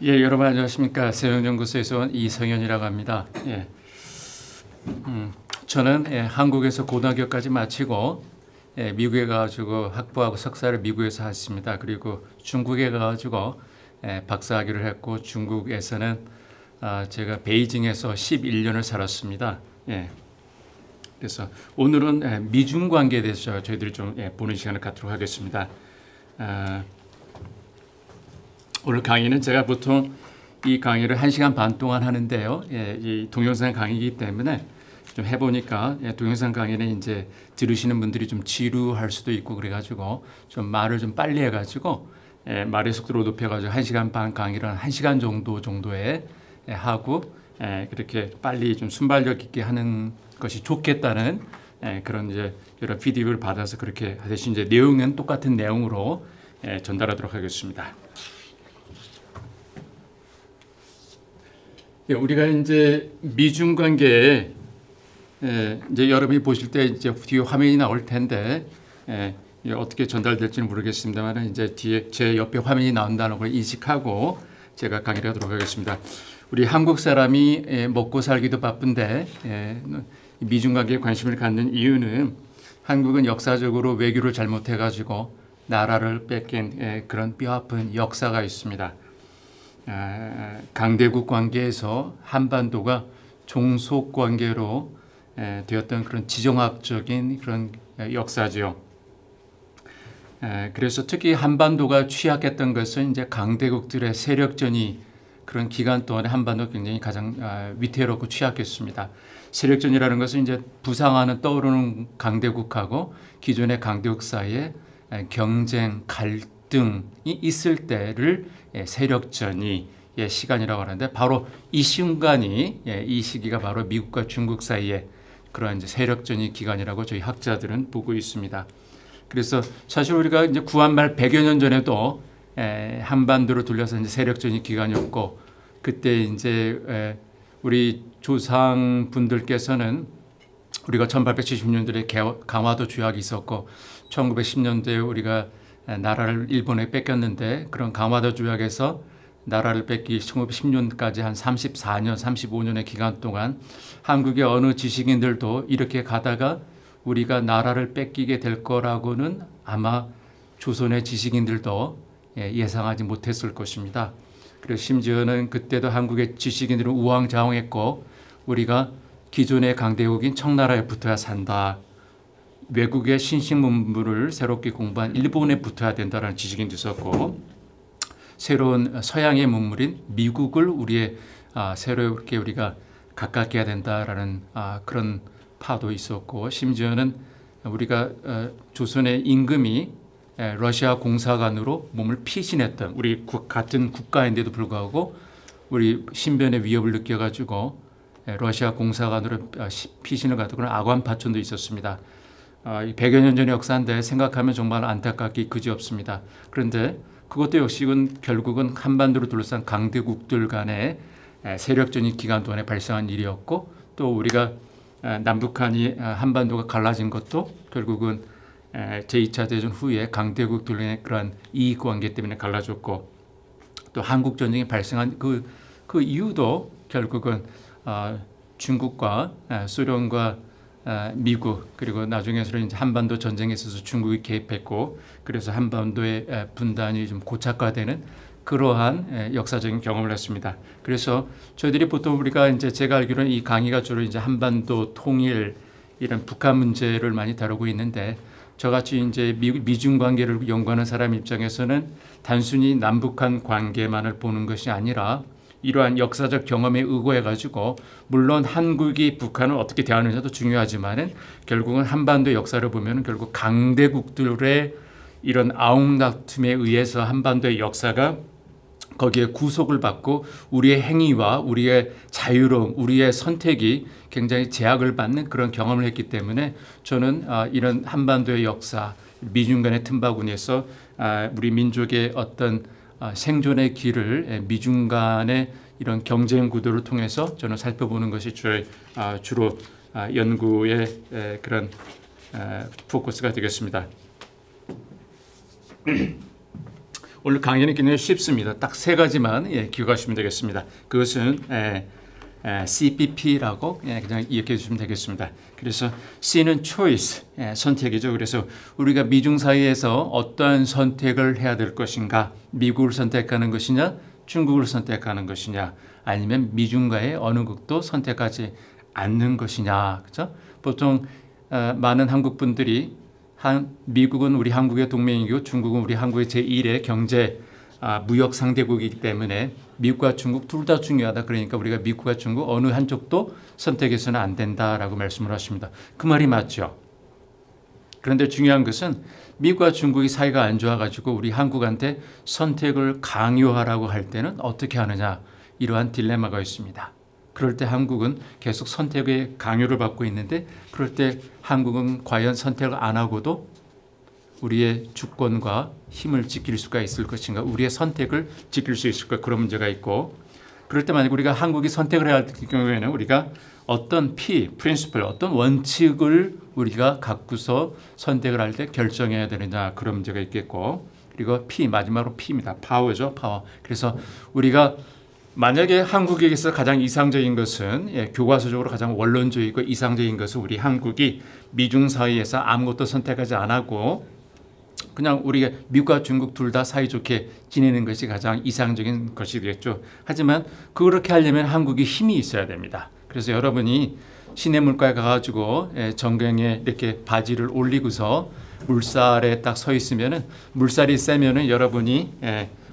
예, 여러분 안녕하십니까. 세영연구소에서 온 이성현이라고 합니다. 저는 한국에서 고등학교까지 마치고 미국에 가가지고 학부하고 석사를 미국에서 했습니다. 그리고 중국에 가가지고 박사학위를 했고 중국에서는 제가 베이징에서 11년을 살았습니다. 그래서 오늘은 미중 관계에 대해서 저희들이 좀 보는 시간을 갖도록 하겠습니다. 오늘 강의는 제가 보통 이 강의를 1시간 반 동안 하는데요. 이 동영상 강의이기 때문에 좀 해보니까 동영상 강의는 이제 들으시는 분들이 좀 지루할 수도 있고 그래가지고 좀 말을 좀 빨리 해가지고 말의 속도를 높여가지고 1시간 반 강의를 1시간 정도에 하고 그렇게 빨리 좀 순발력 있게 하는 것이 좋겠다는 그런 이제 여러 피드백을 받아서 그렇게 대신 이제 내용은 똑같은 내용으로 전달하도록 하겠습니다. 우리가 이제 미중 관계에 이제 여러분이 보실 때 이제 뒤에 화면이 나올 텐데 어떻게 전달될지는 모르겠습니다만 이제 뒤에 제 옆에 화면이 나온다는 걸 인식하고 제가 강의를 하도록 하겠습니다. 우리 한국 사람이 먹고 살기도 바쁜데 미중 관계에 관심을 갖는 이유는 한국은 역사적으로 외교를 잘못해가지고 나라를 뺏긴 그런 뼈아픈 역사가 있습니다. 강대국 관계에서 한반도가 종속 관계로 되었던 그런 지정학적인 그런 역사죠. 그래서 특히 한반도가 취약했던 것은 이제 강대국들의 세력전이 그런 기간 동안에 한반도 굉장히 가장 위태롭고 취약했습니다. 세력전이라는 것은 이제 부상하는 떠오르는 강대국하고 기존의 강대국 사이에 경쟁, 갈등이 있을 때를 세력전이 시간이라고 하는데 바로 이 순간이 이 시기가 바로 미국과 중국 사이에 그러한 이제 세력전이 기간이라고 저희 학자들은 보고 있습니다. 그래서 사실 우리가 이제 구한말 100여 년 전에도 한반도를 둘러서 이제 세력전이 기간이었고 그때 이제 우리 조상 분들께서는 우리가 1870년대에 강화도 조약이 있었고 1910년대에 우리가 나라를 일본에 뺏겼는데 그런 강화도 조약에서 나라를 뺏기 1910년까지 한 34년, 35년의 기간 동안 한국의 어느 지식인들도 이렇게 가다가 우리가 나라를 뺏기게 될 거라고는 아마 조선의 지식인들도 예상하지 못했을 것입니다. 그래서 심지어는 그때도 한국의 지식인들은 우왕좌왕했고 우리가 기존의 강대국인 청나라에 붙어야 산다. 외국의 신식 문물을 새롭게 공부한 일본에 붙어야 된다는 지식인도 있었고 새로운 서양의 문물인 미국을 우리의 새롭게 우리가 가깝게 해야 된다라는 그런 파도 있었고 심지어는 우리가 조선의 임금이 러시아 공사관으로 몸을 피신했던 우리 같은 국가인데도 불구하고 우리 신변의 위협을 느껴가지고 러시아 공사관으로 피신을 가던 그런 아관 파촌도 있었습니다. 100여 년 전의 역사인데 생각하면 정말 안타깝기 그지없습니다. 그런데 그것도 역시 결국은 한반도를 둘러싼 강대국들 간의 세력전이 기간 동안에 발생한 일이었고 또 우리가 남북한이 한반도가 갈라진 것도 결국은 제2차 대전 후에 강대국들 간의 그러한 이익관계 때문에 갈라졌고 또 한국전쟁이 발생한 그 이유도 결국은 중국과 소련과 미국 그리고 나중에서는 이제 한반도 전쟁에 있어서 중국이 개입했고 그래서 한반도의 분단이 좀 고착화되는 그러한 역사적인 경험을 했습니다. 그래서 저희들이 보통 우리가 이제 제가 알기로는 이 강의가 주로 이제 한반도 통일 이런 북한 문제를 많이 다루고 있는데 저같이 이제 미중 관계를 연구하는 사람 입장에서는 단순히 남북한 관계만을 보는 것이 아니라 이러한 역사적 경험에 의거해 가지고 물론 한국이 북한을 어떻게 대하느냐도 중요하지만은 결국은 한반도 역사를 보면은 결국 강대국들의 이런 아웅다툼에 의해서 한반도의 역사가 거기에 구속을 받고 우리의 행위와 우리의 자유로움, 우리의 선택이 굉장히 제약을 받는 그런 경험을 했기 때문에 저는 이런 한반도의 역사, 미중 간의 틈바구니에서 우리 민족의 어떤 생존의 길을 미중 간의 이런 경쟁 구도를 통해서 저는 살펴보는 것이 주로 연구의 그런 포커스가 되겠습니다. 오늘 강의는 굉장히 쉽습니다. 딱 세 가지만 기억하시면 되겠습니다. 그것은 CPP라고 그냥 이렇게 해주시면 되겠습니다. 그래서 C는 choice, 선택이죠. 그래서 우리가 미중 사이에서 어떠한 선택을 해야 될 것인가, 미국을 선택하는 것이냐, 중국을 선택하는 것이냐, 아니면 미중과의 어느 국도 선택하지 않는 것이냐, 그렇죠? 보통 많은 한국 분들이 미국은 우리 한국의 동맹이고 중국은 우리 한국의 제1의 경제 무역 상대국이기 때문에 미국과 중국 둘 다 중요하다. 그러니까 우리가 미국과 중국 어느 한쪽도 선택해서는 안 된다라고 말씀을 하십니다. 그 말이 맞죠. 그런데 중요한 것은 미국과 중국이 사이가 안 좋아가지고 우리 한국한테 선택을 강요하라고 할 때는 어떻게 하느냐, 이러한 딜레마가 있습니다. 그럴 때 한국은 계속 선택의 강요를 받고 있는데, 그럴 때 한국은 과연 선택을 안 하고도 우리의 주권과 힘을 지킬 수가 있을 것인가, 우리의 선택을 지킬 수 있을까, 그런 문제가 있고, 그럴 때 만약 우리가 한국이 선택을 해야 할 경우에는 우리가 어떤 principle, 어떤 원칙을 우리가 갖고서 선택을 할 때 결정해야 되느냐, 그런 문제가 있겠고, 그리고 마지막으로 P입니다. 파워죠, 파워. 그래서 우리가 만약에 한국에서 가장 이상적인 것은 교과서적으로 가장 원론적이고 이상적인 것은 우리 한국이 미중 사이에서 아무것도 선택하지 않고 그냥 우리가 미국과 중국 둘 다 사이좋게 지내는 것이 가장 이상적인 것이 되겠죠. 하지만 그렇게 하려면 한국이 힘이 있어야 됩니다. 그래서 여러분이 시내물가에 가가지고 전경에 이렇게 바지를 올리고서 물살에 딱 서 있으면은, 물살이 세면은 여러분이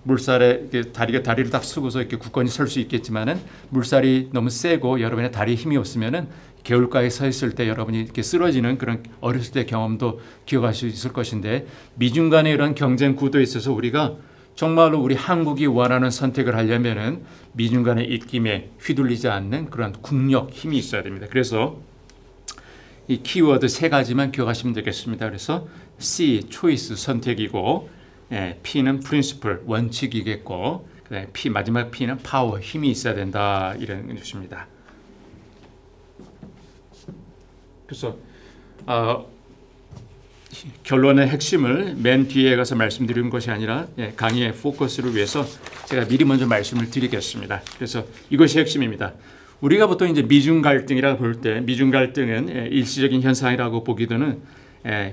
물살에 다리를 딱 쓰고서 이렇게 굳건히 설 수 있겠지만은, 물살이 너무 세고 여러분의 다리에 힘이 없으면은 개울가에 서 있을 때 여러분이 이렇게 쓰러지는 그런 어렸을 때 경험도 기억할 수 있을 것인데, 미중 간의 이런 경쟁 구도에 있어서 우리가 정말로 우리 한국이 원하는 선택을 하려면은 미중 간의 입김에 휘둘리지 않는 그런 국력, 힘이 있어야 됩니다. 그래서 이 키워드 세 가지만 기억하시면 되겠습니다. 그래서 C, choice, 선택이고, P는 principle, 원칙이겠고, 마지막 P는 power, 힘이 있어야 된다, 이런 것입니다. 그래서 결론의 핵심을 맨 뒤에 가서 말씀드리는 것이 아니라 강의의 포커스를 위해서 제가 미리 먼저 말씀을 드리겠습니다. 그래서 이것이 핵심입니다. 우리가 보통 이제 미중 갈등이라고 볼 때, 미중 갈등은 일시적인 현상이라고 보기도는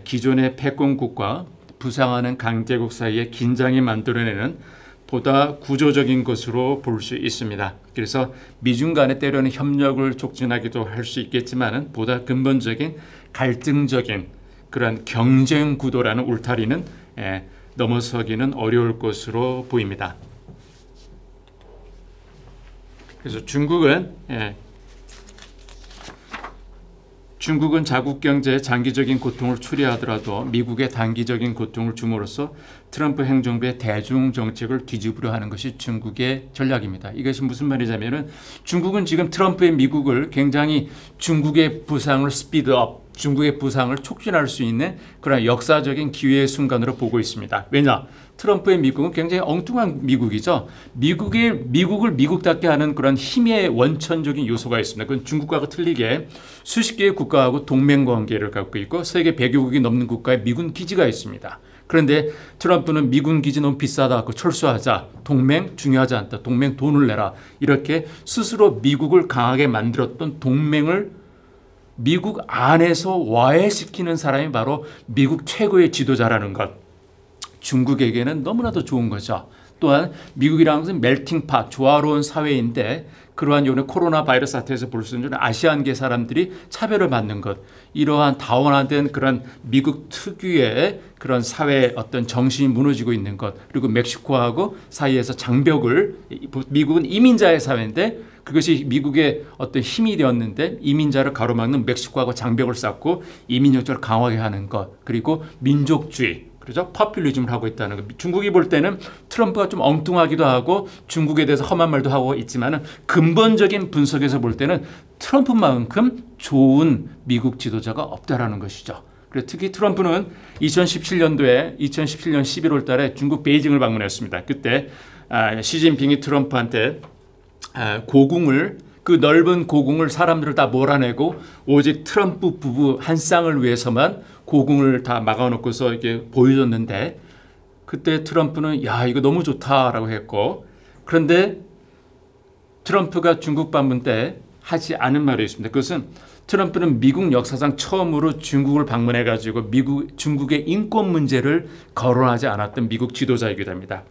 기존의 패권국과 부상하는 강대국 사이의 긴장이 만들어내는 보다 구조적인 것으로 볼 수 있습니다. 그래서 미중 간에 때로는 협력을 촉진하기도 할 수 있겠지만, 보다 근본적인 갈등적인 그런 경쟁 구도라는 울타리는 넘어서기는 어려울 것으로 보입니다. 그래서 중국은 자국 경제에 장기적인 고통을 초래하더라도 미국의 단기적인 고통을 줌으로써 트럼프 행정부의 대중 정책을 뒤집으려 하는 것이 중국의 전략입니다. 이것이 무슨 말이냐면은, 중국은 지금 트럼프의 미국을 굉장히 중국의 부상을 스피드업, 중국의 부상을 촉진할 수 있는 그런 역사적인 기회의 순간으로 보고 있습니다. 왜냐? 트럼프의 미국은 굉장히 엉뚱한 미국이죠. 미국을 미국답게 하는 그런 힘의 원천적인 요소가 있습니다. 그건 중국과 틀리게 수십 개의 국가하고 동맹 관계를 갖고 있고, 세계 100여 국이 넘는 국가에 미군 기지가 있습니다. 그런데 트럼프는 미군 기지 너무 비싸다, 철수하자, 동맹 중요하지 않다, 동맹 돈을 내라, 이렇게 스스로 미국을 강하게 만들었던 동맹을 미국 안에서 와해시키는 사람이 바로 미국 최고의 지도자라는 것, 중국에게는 너무나도 좋은 거죠. 또한 미국이라는 것은 멜팅팟, 조화로운 사회인데, 그러한 요번에 코로나 바이러스 사태에서 볼 수 있는 아시안계 사람들이 차별을 받는 것, 이러한 다원화된 그런 미국 특유의 그런 사회의 어떤 정신이 무너지고 있는 것, 그리고 멕시코하고 사이에서 장벽을, 미국은 이민자의 사회인데 그것이 미국의 어떤 힘이 되었는데, 이민자를 가로막는 멕시코하고 장벽을 쌓고 이민 정책을 강하게 하는 것, 그리고 민족주의, 그렇죠? 포퓰리즘을 하고 있다는 것. 중국이 볼 때는 트럼프가 좀 엉뚱하기도 하고 중국에 대해서 험한 말도 하고 있지만은, 근본적인 분석에서 볼 때는 트럼프만큼 좋은 미국 지도자가 없다라는 것이죠. 그래서 특히 트럼프는 2017년 11월 달에 중국 베이징을 방문했습니다. 그때 시진핑이 트럼프한테 그 넓은 고궁을 사람들을 다 몰아내고 오직 트럼프 부부 한 쌍을 위해서만 고궁을 다 막아놓고서 이렇게 보여줬는데, 그때 트럼프는 야 이거 너무 좋다라고 했고 그런데 트럼프가 중국 방문 때 하지 않은 말이 있습니다. 그것은 트럼프는 미국 역사상 처음으로 중국을 방문해가지고 중국의 인권 문제를 거론하지 않았던 미국 지도자이기도 합니다.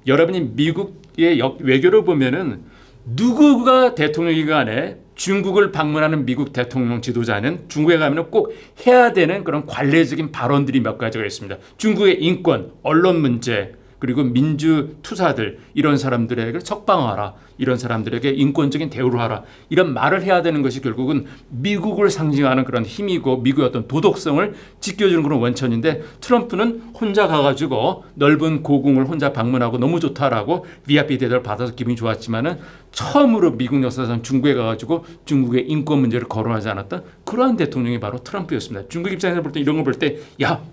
여러분이 미국의 외교를 보면은 누구가 대통령이 간에 중국을 방문하는 미국 대통령 지도자는 중국에 가면 꼭 해야 되는 그런 관례적인 발언들이 몇 가지가 있습니다. 중국의 인권, 언론 문제, 그리고 민주 투사들 이런 사람들에게 석방하라. 이런 사람들에게 인권적인 대우를 하라. 이런 말을 해야 되는 것이 결국은 미국을 상징하는 그런 힘이고 미국의 어떤 도덕성을 지켜주는 그런 원천인데 트럼프는 혼자 가가지고 넓은 고궁을 혼자 방문하고 너무 좋다라고 VIP 대접을 받아서 기분이 좋았지만은 처음으로 미국 역사상 중국에 가가지고 중국의 인권 문제를 거론하지 않았던 그러한 대통령이 바로 트럼프였습니다. 중국 입장에서 볼 때 이런 걸 볼 때 야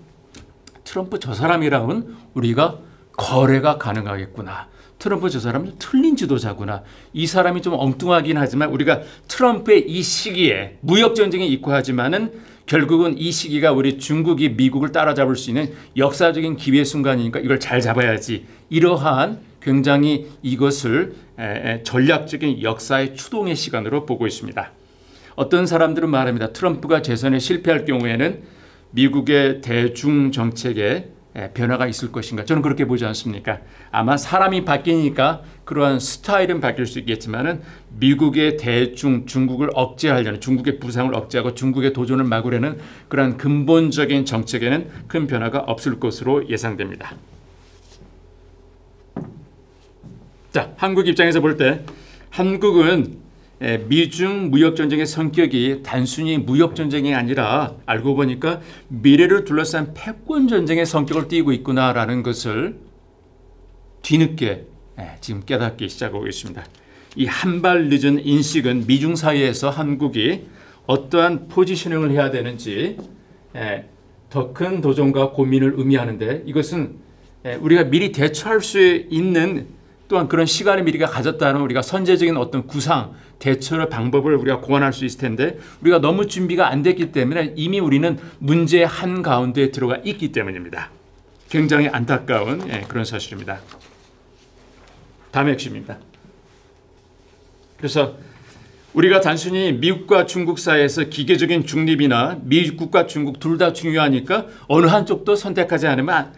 트럼프 저 사람이랑은 우리가 거래가 가능하겠구나. 트럼프 저 사람은 틀린 지도자구나. 이 사람이 좀 엉뚱하긴 하지만 우리가 트럼프의 이 시기에 무역전쟁이 있고 하지만은 결국은 이 시기가 우리 중국이 미국을 따라잡을 수 있는 역사적인 기회 순간이니까 이걸 잘 잡아야지. 이러한 굉장히 이것을 전략적인 역사의 추동의 시간으로 보고 있습니다. 어떤 사람들은 말합니다. 트럼프가 재선에 실패할 경우에는 미국의 대중 정책에 변화가 있을 것인가? 저는 그렇게 보지 않습니까? 아마 사람이 바뀌니까 그러한 스타일은 바뀔 수 있겠지만은 미국의 대중 중국을 억제하려는 중국의 부상을 억제하고 중국의 도전을 막으려는 그러한 근본적인 정책에는 큰 변화가 없을 것으로 예상됩니다. 자, 한국 입장에서 볼 때 한국은 미중 무역전쟁의 성격이 단순히 무역전쟁이 아니라 알고 보니까 미래를 둘러싼 패권전쟁의 성격을 띠고 있구나라는 것을 뒤늦게 지금 깨닫기 시작하고 있습니다. 이 한 발 늦은 인식은 미중 사이에서 한국이 어떠한 포지셔닝을 해야 되는지 더 큰 도전과 고민을 의미하는데 이것은 우리가 미리 대처할 수 있는 또한 그런 시간을 미리가 가졌다는 우리가 선제적인 어떤 구상, 대처의 방법을 우리가 고안할 수 있을 텐데 우리가 너무 준비가 안 됐기 때문에 이미 우리는 문제의 한가운데에 들어가 있기 때문입니다. 굉장히 안타까운 그런 사실입니다. 다음 핵심입니다. 그래서 우리가 단순히 미국과 중국 사이에서 기계적인 중립이나 미국과 중국 둘 다 중요하니까 어느 한쪽도 선택하면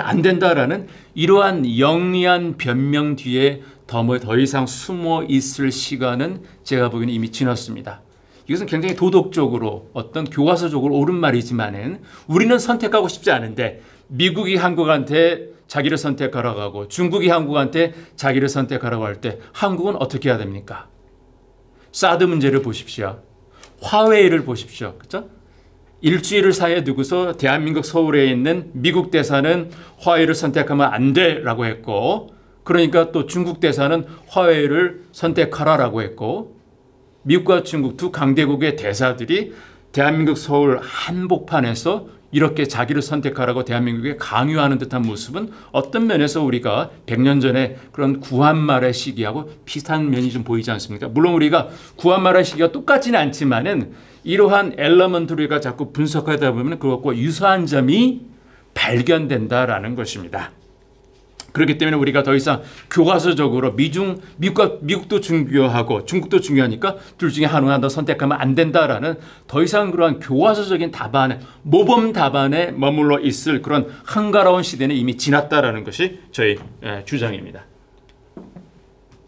안 된다라는 이러한 영리한 변명 뒤에 더 이상 숨어 있을 시간은 제가 보기에는 이미 지났습니다. 이것은 굉장히 도덕적으로 어떤 교과서적으로 옳은 말이지만은 우리는 선택하고 싶지 않은데 미국이 한국한테 자기를 선택하라고 하고 중국이 한국한테 자기를 선택하라고 할 때 한국은 어떻게 해야 됩니까? 사드 문제를 보십시오. 화웨이를 보십시오. 그렇죠? 일주일을 사이에 두고서 대한민국 서울에 있는 미국 대사는 화웨이를 선택하면 안 돼라고 했고 그러니까 또 중국 대사는 화웨이를 선택하라라고 했고 미국과 중국 두 강대국의 대사들이 대한민국 서울 한복판에서 이렇게 자기를 선택하라고 대한민국에 강요하는 듯한 모습은 어떤 면에서 우리가 100년 전에 그런 구한말의 시기하고 비슷한 면이 좀 보이지 않습니까? 물론 우리가 구한말의 시기가 똑같지는 않지만은 이러한 엘러먼트를 우리가 자꾸 분석하다 보면 그것과 유사한 점이 발견된다라는 것입니다. 그렇기 때문에 우리가 더 이상 교과서적으로 미국도 중요하고 중국도 중요하니까 둘 중에 하나 더 선택하면 안 된다라는 더 이상 그러한 교과서적인 답안에 모범 답안에 머물러 있을 그런 한가로운 시대는 이미 지났다라는 것이 저희 주장입니다.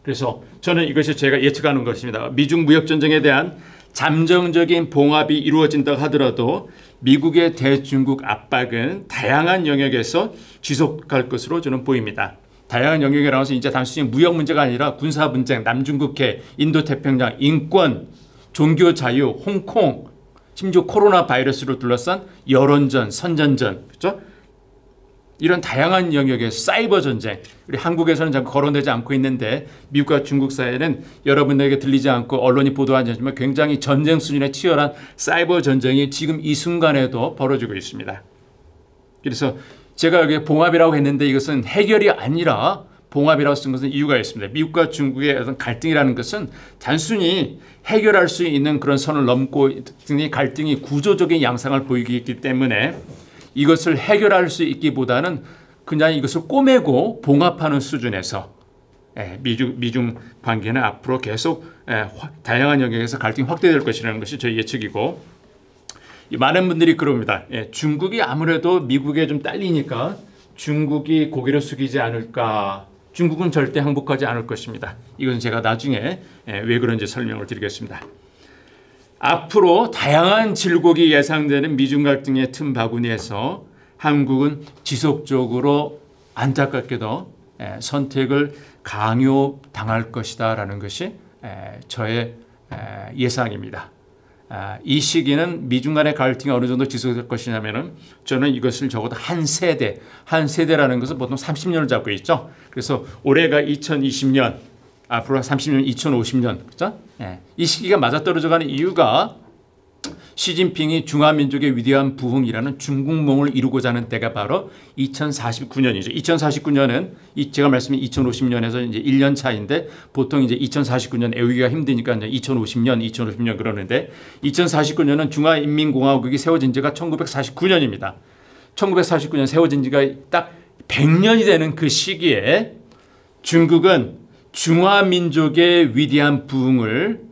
그래서 저는 이것이 제가 예측하는 것입니다. 미중 무역전쟁에 대한 잠정적인 봉합이 이루어진다 하더라도 미국의 대중국 압박은 다양한 영역에서 지속할 것으로 저는 보입니다. 다양한 영역이라고 해서 이제 단순히 무역 문제가 아니라 군사 분쟁, 남중국해, 인도태평양, 인권, 종교 자유, 홍콩, 심지어 코로나 바이러스로 둘러싼 여론전, 선전전, 그렇죠? 이런 다양한 영역의 사이버 전쟁, 우리 한국에서는 잘 거론되지 않고 있는데 미국과 중국 사이에는 여러분들에게 들리지 않고 언론이 보도하지 않지만 굉장히 전쟁 수준의 치열한 사이버 전쟁이 지금 이 순간에도 벌어지고 있습니다. 그래서 제가 여기 봉합이라고 했는데 이것은 해결이 아니라 봉합이라고 쓴 것은 이유가 있습니다. 미국과 중국의 어떤 갈등이라는 것은 단순히 해결할 수 있는 그런 선을 넘고 갈등이 구조적인 양상을 보이기 때문에 이것을 해결할 수 있기보다는 그냥 이것을 꼬매고 봉합하는 수준에서 미중 관계는 앞으로 계속 다양한 영역에서 갈등이 확대될 것이라는 것이 저희 예측이고, 많은 분들이 그럽니다. 중국이 아무래도 미국에 좀 딸리니까 중국이 고개를 숙이지 않을까. 중국은 절대 항복하지 않을 것입니다. 이건 제가 나중에 왜 그런지 설명을 드리겠습니다. 앞으로 다양한 질곡이 예상되는 미중 갈등의 틈 바구니에서 한국은 지속적으로 안타깝게도 선택을 강요당할 것이다라는 것이 저의 예상입니다. 이 시기는 미중 간의 갈등이 어느 정도 지속될 것이냐면은 저는 이것을 적어도 한 세대라는 것은 보통 30년을 잡고 있죠. 그래서 올해가 2020년, 앞으로 30년, 2050년, 그렇죠? 이 시기가 맞아떨어져가는 이유가 시진핑이 중화민족의 위대한 부흥이라는 중국몽을 이루고자 하는 때가 바로 2049년이죠. 2049년은 제가 말씀드린 2050년에서 이제 1년 차인데, 보통 이제 2049년 애우기가 힘드니까 이제 2050년 그러는데, 2049년은 중화인민공화국이 세워진 지가 1949년입니다. 1949년 세워진 지가 딱 100년이 되는 그 시기에 중국은 중화민족의 위대한 부흥을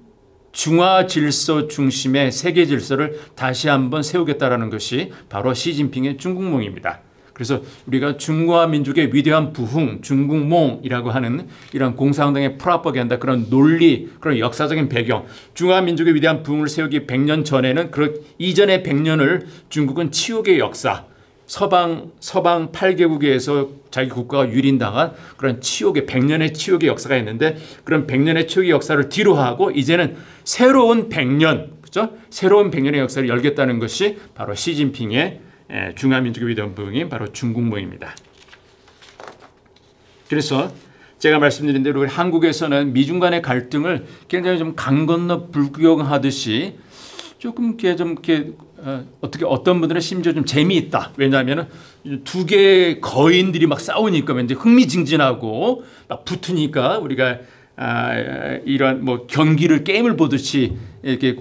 중화 질서 중심의 세계 질서를 다시 한번 세우겠다라는 것이 바로 시진핑의 중국몽입니다. 그래서 우리가 중화 민족의 위대한 부흥, 중국몽이라고 하는 이런 공산당의 프로파간다, 그런 논리, 그런 역사적인 배경, 중화 민족의 위대한 부흥을 세우기 100년 전에는 이전의 100년을 중국은 치욕의 역사, 서방 8개국에서 자기 국가가 유린당한 그런 치욕의 100년의 치욕의 역사가 있는데, 그런 100년의 치욕의 역사를 뒤로 하고 이제는 새로운 100년, 그렇죠? 새로운 100년의 역사를 열겠다는 것이 바로 시진핑의 중화민족의 위대한 부흥인 바로 중국몽입니다. 그래서 제가 말씀드린 대로 우리 한국에서는 미중 간의 갈등을 굉장히 좀 강 건너 불구경하듯이 조금 이렇게 어떤 분들은 심지어 좀 재미있다. 왜냐하면 두 개의 거인들이 막 싸우니까 왠지 흥미진진하고 막 붙으니까 우리가 이런 뭐 경기를 게임을 보듯이 이렇게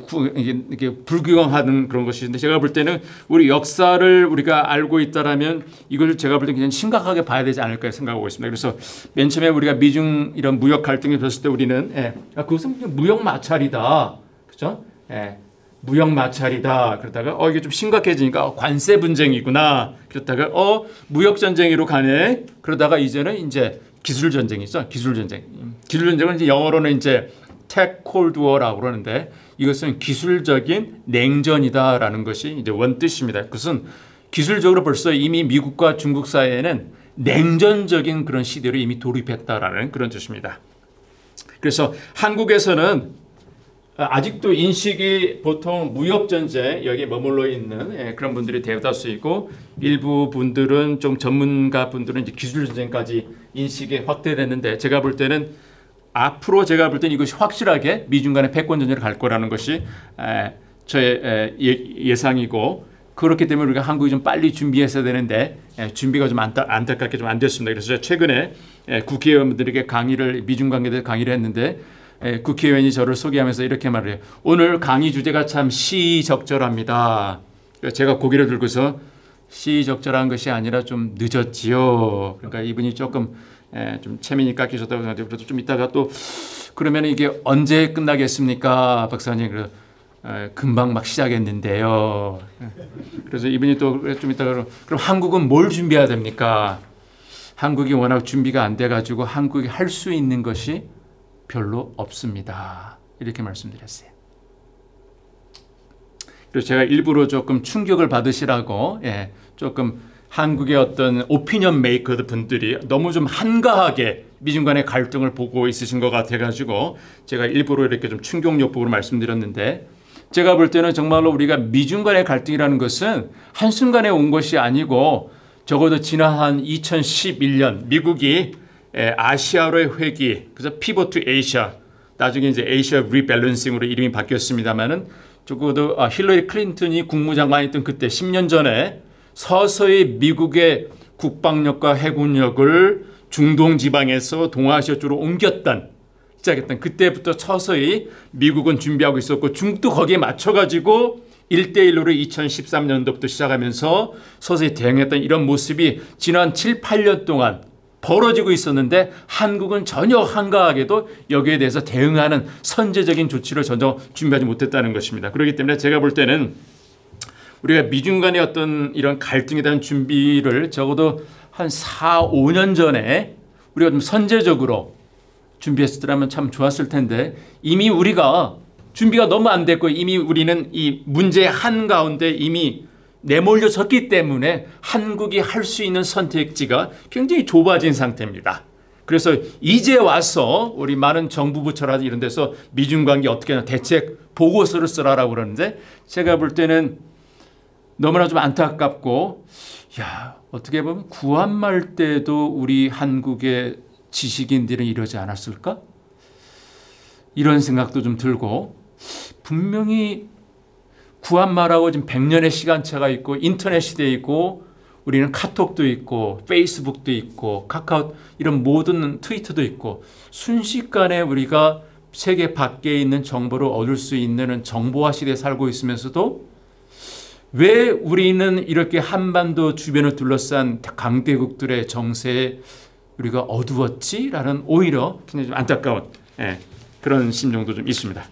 불구경하는 그런 것인데, 제가 볼 때는 우리 역사를 우리가 알고 있다라면 이걸 제가 볼 때 그냥 심각하게 봐야 되지 않을까 생각하고 있습니다. 그래서 맨 처음에 우리가 미중 이런 무역 갈등이 됐을 때 우리는 그것은 무역 마찰이다, 그렇죠? 무역 마찰이다. 그러다가 이게 좀 심각해지니까 관세 분쟁이구나. 그러다가 무역 전쟁으로 가네. 그러다가 이제는 이제 기술 전쟁이죠. 기술 전쟁. 기술 전쟁은 이제 영어로는 이제 Tech Cold War라고 그러는데, 이것은 기술적인 냉전이다라는 것이 이제 원뜻입니다. 그것은 기술적으로 벌써 이미 미국과 중국 사이에는 냉전적인 그런 시대로 이미 돌입했다라는 그런 뜻입니다. 그래서 한국에서는 아직도 인식이 보통 무역전쟁 여기에 머물러 있는 그런 분들이 대다수이고, 일부 분들은 좀 전문가 분들은 이제 기술전쟁까지 인식이 확대됐는데, 제가 볼 때는 앞으로 제가 볼 때는 이것이 확실하게 미중 간의 패권전쟁으로 갈 거라는 것이 저의 예상이고, 그렇기 때문에 우리가 한국이 좀 빨리 준비했어야 되는데 준비가 좀 안타깝게 좀 안 됐습니다. 그래서 제가 최근에 국회의원들에게 미중 관계에 대해 강의를 했는데, 국회의원이 저를 소개하면서 이렇게 말을 해요. 오늘 강의 주제가 참 시적절합니다. 제가 고개를 들고서 시적절한 것이 아니라 좀 늦었지요. 그러니까 이분이 조금 좀 체면이 깎이셨다고 생각해요. 그래도 좀 이따가 또 그러면 이게 언제 끝나겠습니까, 박사님? 그래서 금방 막 시작했는데요. 그래서 이분이 또 좀 이따가 그럼 한국은 뭘 준비해야 됩니까? 한국이 워낙 준비가 안 돼가지고 한국이 할 수 있는 것이 별로 없습니다. 이렇게 말씀드렸어요. 그래서 제가 일부러 조금 충격을 받으시라고 조금 한국의 어떤 오피니언 메이커 분들이 너무 좀 한가하게 미중 간의 갈등을 보고 있으신 것 같아가지고 제가 일부러 이렇게 좀 충격요법으로 말씀드렸는데, 제가 볼 때는 정말로 우리가 미중 간의 갈등이라는 것은 한순간에 온 것이 아니고, 적어도 지난 한 2011년 미국이 아시아로의 회귀, 그래서 피벗 투 에이시아, 나중에 이제 에이시아 리밸런싱으로 이름이 바뀌었습니다만은, 적어도 힐러리 클린턴이 국무장관이었던 그때 10년 전에 서서히 미국의 국방력과 해군력을 중동 지방에서 동아시아 쪽으로 시작했던 그때부터 서서히 미국은 준비하고 있었고, 중국도 거기에 맞춰가지고 1대1로 2013년도부터 시작하면서 서서히 대응했던 이런 모습이 지난 7, 8년 동안 벌어지고 있었는데 한국은 전혀 한가하게도 여기에 대해서 대응하는 선제적인 조치를 전혀 준비하지 못했다는 것입니다. 그렇기 때문에 제가 볼 때는 우리가 미중 간의 어떤 이런 갈등에 대한 준비를 적어도 한 4, 5년 전에 우리가 좀 선제적으로 준비했으라면 참 좋았을 텐데 이미 우리가 준비가 너무 안 됐고 이미 우리는 이 문제의 한가운데 이미 내몰려졌기 때문에 한국이 할 수 있는 선택지가 굉장히 좁아진 상태입니다. 그래서 이제 와서 우리 많은 정부 부처라든지 이런 데서 미중 관계 어떻게 하나 대책 보고서를 쓰라라고 그러는데 제가 볼 때는 너무나 좀 안타깝고 어떻게 보면 구한말 때도 우리 한국의 지식인들은 이러지 않았을까? 이런 생각도 좀 들고 분명히 구한말하고 지금 100년의 시간차가 있고 인터넷 시대에 있고 우리는 카톡도 있고 페이스북도 있고 카카오 이런 모든 트위터도 있고 순식간에 우리가 세계 밖에 있는 정보를 얻을 수 있는 정보화 시대에 살고 있으면서도 왜 우리는 이렇게 한반도 주변을 둘러싼 강대국들의 정세에 우리가 어두웠지? 라는 오히려 굉장히 좀 안타까운 그런 심정도 좀 있습니다.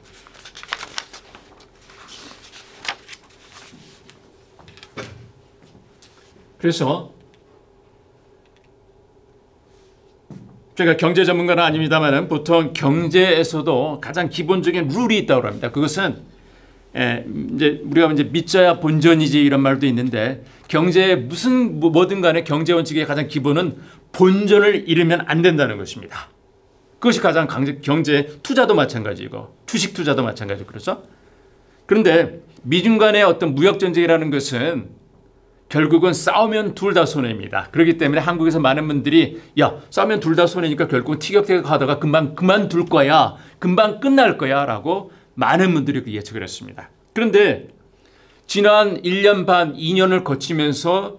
그래서 제가 경제 전문가는 아닙니다만 보통 경제에서도 가장 기본적인 룰이 있다고 합니다. 그것은 이제 우리가 이제 믿져야 본전이지 이런 말도 있는데 경제의 뭐든 간에 경제 원칙의 가장 기본은 본전을 잃으면 안 된다는 것입니다. 그것이 가장 경제 투자도 마찬가지고 주식 투자도 마찬가지고 그렇죠? 그런데 미중 간의 어떤 무역 전쟁이라는 것은 결국은 싸우면 둘 다 손해입니다. 그렇기 때문에 한국에서 많은 분들이 싸우면 둘 다 손해니까 결국은 티격태격 하다가 금방 그만둘 거야. 금방 끝날 거야 라고 많은 분들이 예측을 했습니다. 그런데 지난 1년 반, 2년을 거치면서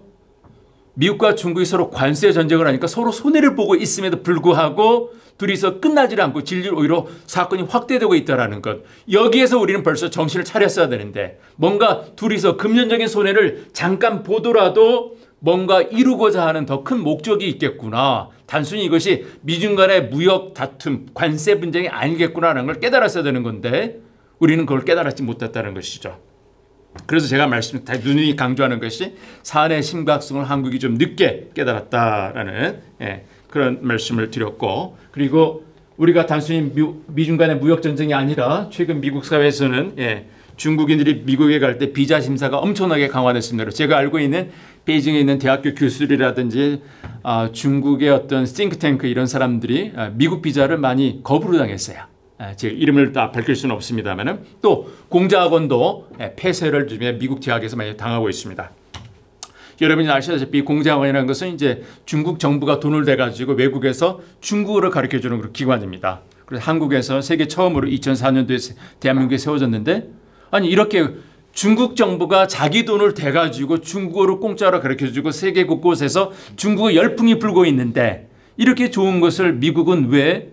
미국과 중국이 서로 관세 전쟁을 하니까 서로 손해를 보고 있음에도 불구하고 둘이서 끝나지 않고 질질 오히려 사건이 확대되고 있다는 것. 여기에서 우리는 벌써 정신을 차렸어야 되는데 뭔가 둘이서 금전적인 손해를 잠깐 보더라도 뭔가 이루고자 하는 더 큰 목적이 있겠구나. 단순히 이것이 미중 간의 무역 다툼, 관세 분쟁이 아니겠구나라는 걸 깨달았어야 되는 건데 우리는 그걸 깨달았지 못했다는 것이죠. 그래서 제가 누누이 강조하는 것이 사안의 심각성을 한국이 좀 늦게 깨달았다라는 그런 말씀을 드렸고 그리고 우리가 단순히 미중 간의 무역 전쟁이 아니라 최근 미국 사회에서는 중국인들이 미국에 갈 때 비자 심사가 엄청나게 강화됐습니다. 제가 알고 있는 베이징에 있는 대학교 교수들이라든지 중국의 어떤 싱크탱크 이런 사람들이 미국 비자를 많이 거부를 당했어요. 제 이름을 다 밝힐 수는 없습니다만은 또 공자학원도 폐쇄를 미국 대학에서 많이 당하고 있습니다. 여러분이 아시다시피 공자학원이라는 것은 이제 중국 정부가 돈을 대가지고 외국에서 중국어를 가르쳐주는 그런 기관입니다. 그래서 한국에서 세계 처음으로 2004년도에 대한민국에 세워졌는데 아니 이렇게 중국 정부가 자기 돈을 대가지고 중국어를 공짜로 가르쳐주고 세계 곳곳에서 중국어 열풍이 불고 있는데 이렇게 좋은 것을 미국은 왜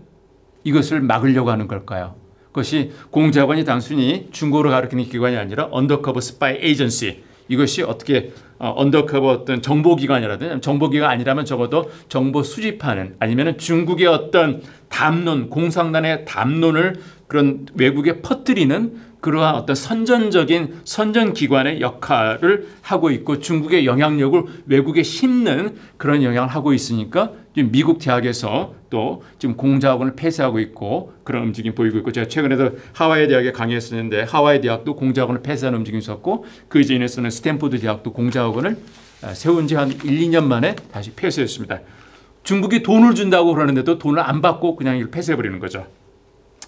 이것을 막으려고 하는 걸까요? 그것이 공자관이 단순히 중국어로 가르치는 기관이 아니라 언더커버 스파이 에이전시 이것이 어떻게 언더커버 어떤 정보기관이라든지 정보기관 아니라면 적어도 정보 수집하는 아니면 중국의 어떤 담론 공산당의 담론을 그런 외국에 퍼뜨리는 그러한 어떤 선전적인 선전기관의 역할을 하고 있고 중국의 영향력을 외국에 심는 그런 영향을 하고 있으니까 지금 미국 대학에서 또 지금 공자학원을 폐쇄하고 있고 그런 움직임이 보이고 있고 제가 최근에도 하와이 대학에 강의했었는데 하와이 대학도 공자학원을 폐쇄하는 움직임이 있었고 그 이전에서는 스탠포드 대학도 공자학원을 세운 지 한 1, 2년 만에 다시 폐쇄했습니다. 중국이 돈을 준다고 그러는데도 돈을 안 받고 그냥 이걸 폐쇄해버리는 거죠.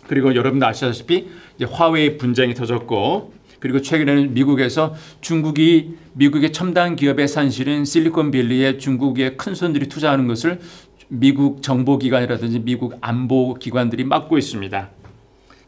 그리고 여러분도 아시다시피 이제 화웨이 분쟁이 터졌고 그리고 최근에는 미국에서 중국이 미국의 첨단 기업의 산실인 실리콘밸리에 중국의 큰손들이 투자하는 것을 미국 정보기관이라든지 미국 안보기관들이 막고 있습니다.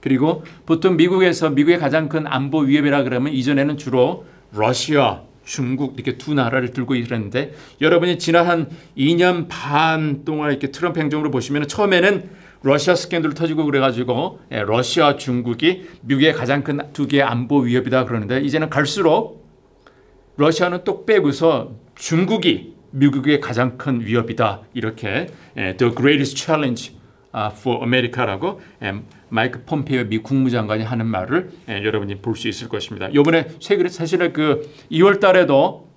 그리고 보통 미국에서 미국의 가장 큰 안보 위협이라 그러면 이전에는 주로 러시아, 중국 이렇게 두 나라를 들고 있었는데 여러분이 지난 한 2년 반 동안 이렇게 트럼프 행정으로 보시면 처음에는 러시아 스캔들 터지고 그래가지고 러시아와 중국이 미국의 가장 큰 두 개의 안보 위협이다 그러는데 이제는 갈수록 러시아는 또 빼고서 중국이 미국의 가장 큰 위협이다 이렇게 The greatest challenge for America라고 마이크 폼페이오 미 국무장관이 하는 말을 여러분이 볼 수 있을 것입니다. 이번에 사실은 그 2월 달에도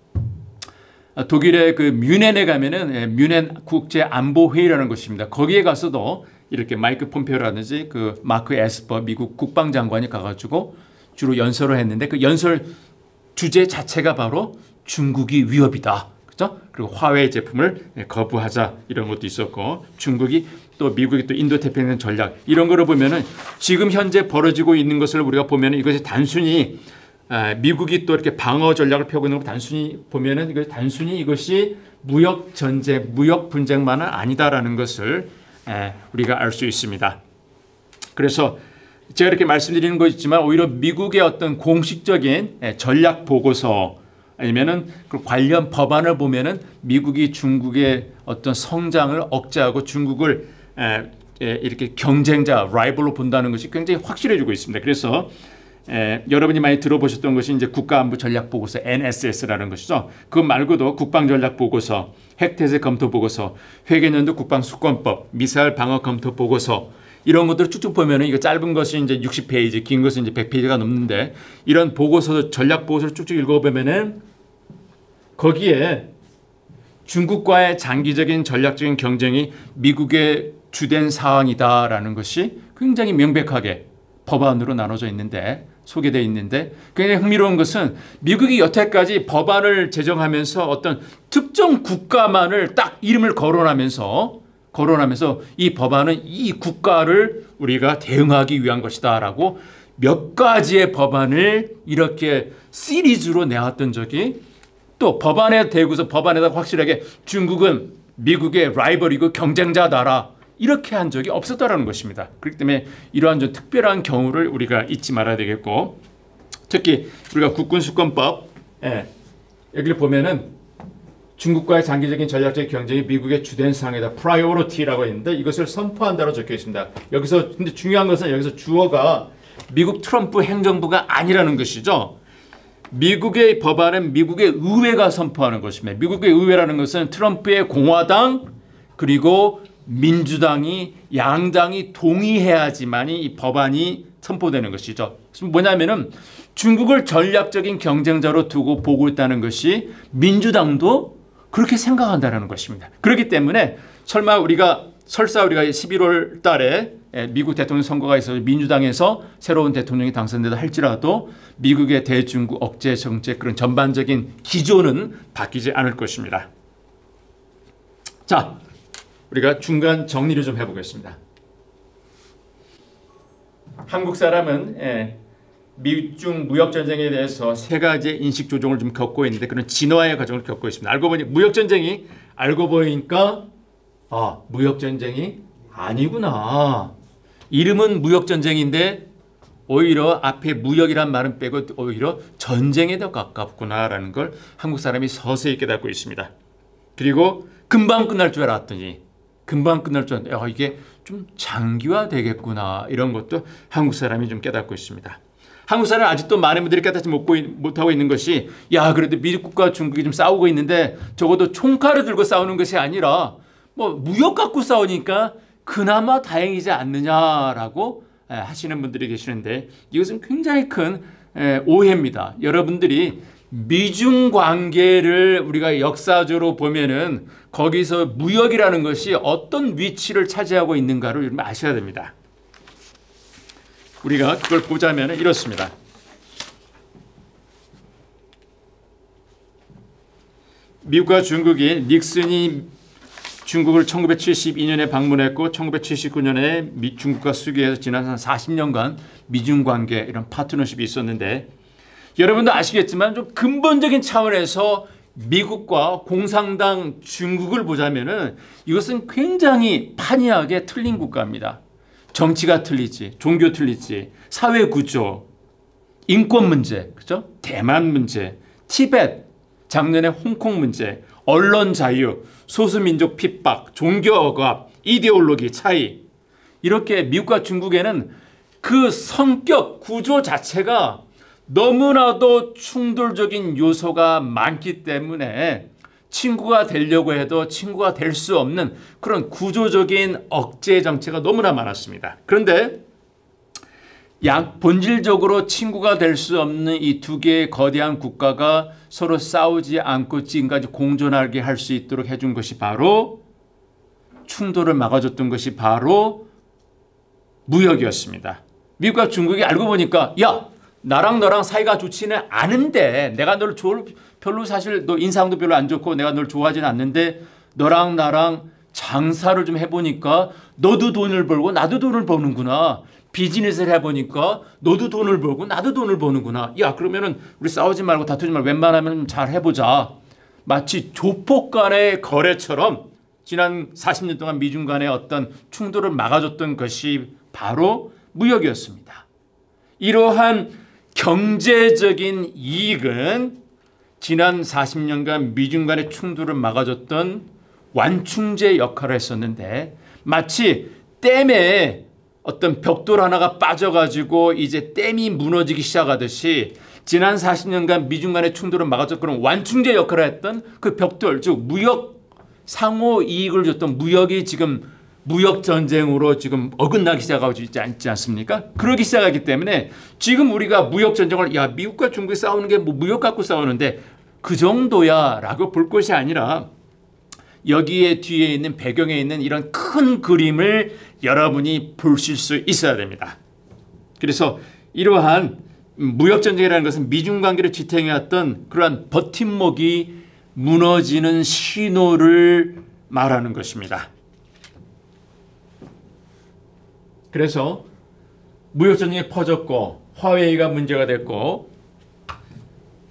독일의 그 뮌헨에 가면은 뮌헨 국제 안보 회의라는 것입니다. 거기에 가서도 이렇게 마이크 폼페오라든지 그 마크 에스퍼 미국 국방장관이 가가지고 주로 연설을 했는데 그 연설 주제 자체가 바로 중국이 위협이다. 그죠? 그리고 화웨이 제품을 거부하자 이런 것도 있었고 중국이 또 미국이 또 인도 태평양 전략 이런 거를 보면은 지금 현재 벌어지고 있는 것을 우리가 보면은 이것이 단순히 미국이 또 이렇게 방어 전략을 펴고 있는 걸 단순히 보면은 이것이 무역 전쟁, 무역 분쟁만은 아니다라는 것을 우리가 알 수 있습니다. 그래서 제가 이렇게 말씀드리는 거 있지만 오히려 미국의 어떤 공식적인 전략 보고서 아니면은 그 관련 법안을 보면은 미국이 중국의 어떤 성장을 억제하고 중국을 이렇게 경쟁자, 라이벌로 본다는 것이 굉장히 확실해지고 있습니다. 그래서 여러분이 많이 들어보셨던 것이 이제 국가안보 전략 보고서 NSS라는 것이죠. 그것 말고도 국방 전략 보고서, 핵태세 검토 보고서, 회계연도 국방 수권법, 미사일 방어 검토 보고서 이런 것들을 쭉쭉 보면은 이거 짧은 것이 이제 60페이지, 긴 것은 이제 100페이지가 넘는데 이런 보고서 전략 보고서를 쭉쭉 읽어보면은 거기에 중국과의 장기적인 전략적인 경쟁이 미국의 주된 사항이다라는 것이 굉장히 명백하게 법안으로 나눠져 있는데 소개되어 있는데 굉장히 흥미로운 것은 미국이 여태까지 법안을 제정하면서 어떤 특정 국가만을 딱 이름을 거론하면서 이 법안은 이 국가를 우리가 대응하기 위한 것이다라고 몇 가지의 법안을 이렇게 시리즈로 내왔던 적이 또 법안에 대고서 법안에다 확실하게 중국은 미국의 라이벌이고 경쟁자다라 이렇게 한 적이 없었다라는 것입니다. 그렇기 때문에 이러한 좀 특별한 경우를 우리가 잊지 말아야 되겠고 특히 우리가 국군수권법 여기를 보면은 중국과의 장기적인 전략적 경쟁이 미국의 주된 사항이다. 프라이오리티라고 있는데 이것을 선포한다로 적혀 있습니다. 여기서 근데 중요한 것은 여기서 주어가 미국 트럼프 행정부가 아니라는 것이죠. 미국의 법안은 미국의 의회가 선포하는 것입니다. 미국의 의회라는 것은 트럼프의 공화당 그리고 민주당이 양당이 동의해야지만이 이 법안이 선포되는 것이죠. 뭐냐면은 중국을 전략적인 경쟁자로 두고 보고 있다는 것이 민주당도 그렇게 생각한다는 것입니다. 그렇기 때문에 설사 우리가 11월 달에 미국 대통령 선거가 있어서 민주당에서 새로운 대통령이 당선되다 할지라도 미국의 대중국 억제 정책 그런 전반적인 기조는 바뀌지 않을 것입니다. 자, 우리가 중간 정리를 좀 해보겠습니다. 한국 사람은 미중 무역 전쟁에 대해서 세 가지의 인식 조정을 좀 겪고 있는데 그런 진화의 과정을 겪고 있습니다. 알고 보니 무역 전쟁이 알고 보니까 무역 전쟁이 아니구나. 이름은 무역 전쟁인데 오히려 앞에 무역이란 말은 빼고 오히려 전쟁에 더 가깝구나라는 걸 한국 사람이 서서히 깨닫고 있습니다. 그리고 금방 끝날 줄 알았더니 이게 좀 장기화 되겠구나 이런 것도 한국 사람이 좀 깨닫고 있습니다. 한국 사람은 아직도 많은 분들이 깨닫지 못하고 있는 것이 그래도 미국과 중국이 좀 싸우고 있는데 적어도 총칼을 들고 싸우는 것이 아니라 무역 갖고 싸우니까 그나마 다행이지 않느냐라고 하시는 분들이 계시는데 이것은 굉장히 큰 오해입니다. 여러분들이 미중 관계를 우리가 역사적으로 보면은 거기서 무역이라는 것이 어떤 위치를 차지하고 있는가를 여러분 아셔야 됩니다. 우리가 그걸 보자면 이렇습니다. 미국과 중국이 닉슨이 중국을 1972년에 방문했고 1979년에 중국과 수교해서 지난 한 40년간 미중 관계 이런 파트너십이 있었는데 여러분도 아시겠지만 좀 근본적인 차원에서 미국과 공산당 중국을 보자면은 이것은 굉장히 판이하게 틀린 국가입니다. 정치가 틀리지, 종교 틀리지, 사회 구조, 인권 문제, 그죠? 대만 문제, 티벳, 작년에 홍콩 문제, 언론 자유, 소수민족 핍박, 종교 억압, 이데올로기 차이 이렇게 미국과 중국에는 그 성격 구조 자체가 너무나도 충돌적인 요소가 많기 때문에 친구가 되려고 해도 친구가 될 수 없는 그런 구조적인 억제 정체가 너무나 많았습니다. 그런데 본질적으로 친구가 될 수 없는 이 두 개의 거대한 국가가 서로 싸우지 않고 지금까지 공존하게 할 수 있도록 해준 것이 바로 충돌을 막아줬던 것이 바로 무역이었습니다. 미국과 중국이 알고 보니까 야 나랑 너랑 사이가 좋지는 않은데 내가 너를 별로 사실 너 인상도 별로 안 좋고 내가 널 좋아하지는 않는데 너랑 나랑 장사를 좀 해보니까 너도 돈을 벌고 나도 돈을 버는구나. 비즈니스를 해보니까 너도 돈을 벌고 나도 돈을 버는구나. 야 그러면은 우리 싸우지 말고 다투지 말고 웬만하면 잘 해보자. 마치 조폭 간의 거래처럼 지난 40년 동안 미중 간의 어떤 충돌을 막아줬던 것이 바로 무역이었습니다. 이러한 경제적인 이익은 지난 40년간 미중 간의 충돌을 막아줬던 완충제 역할을 했었는데 마치 댐에 어떤 벽돌 하나가 빠져가지고 이제 댐이 무너지기 시작하듯이 지난 40년간 미중 간의 충돌을 막아줬던 그런 완충제 역할을 했던 그 벽돌, 즉 무역 상호 이익을 줬던 무역이 지금 무역 전쟁으로 지금 어긋나기 시작하고 있지 않습니까? 그러기 시작하기 때문에 지금 우리가 무역 전쟁을 야 미국과 중국이 싸우는 게 뭐 무역 갖고 싸우는데 그 정도야라고 볼 것이 아니라 여기에 뒤에 있는 배경에 있는 이런 큰 그림을 여러분이 보실 수 있어야 됩니다. 그래서 이러한 무역 전쟁이라는 것은 미중 관계를 지탱해왔던 그러한 버팀목이 무너지는 신호를 말하는 것입니다. 그래서 무역 전쟁이 퍼졌고 화웨이가 문제가 됐고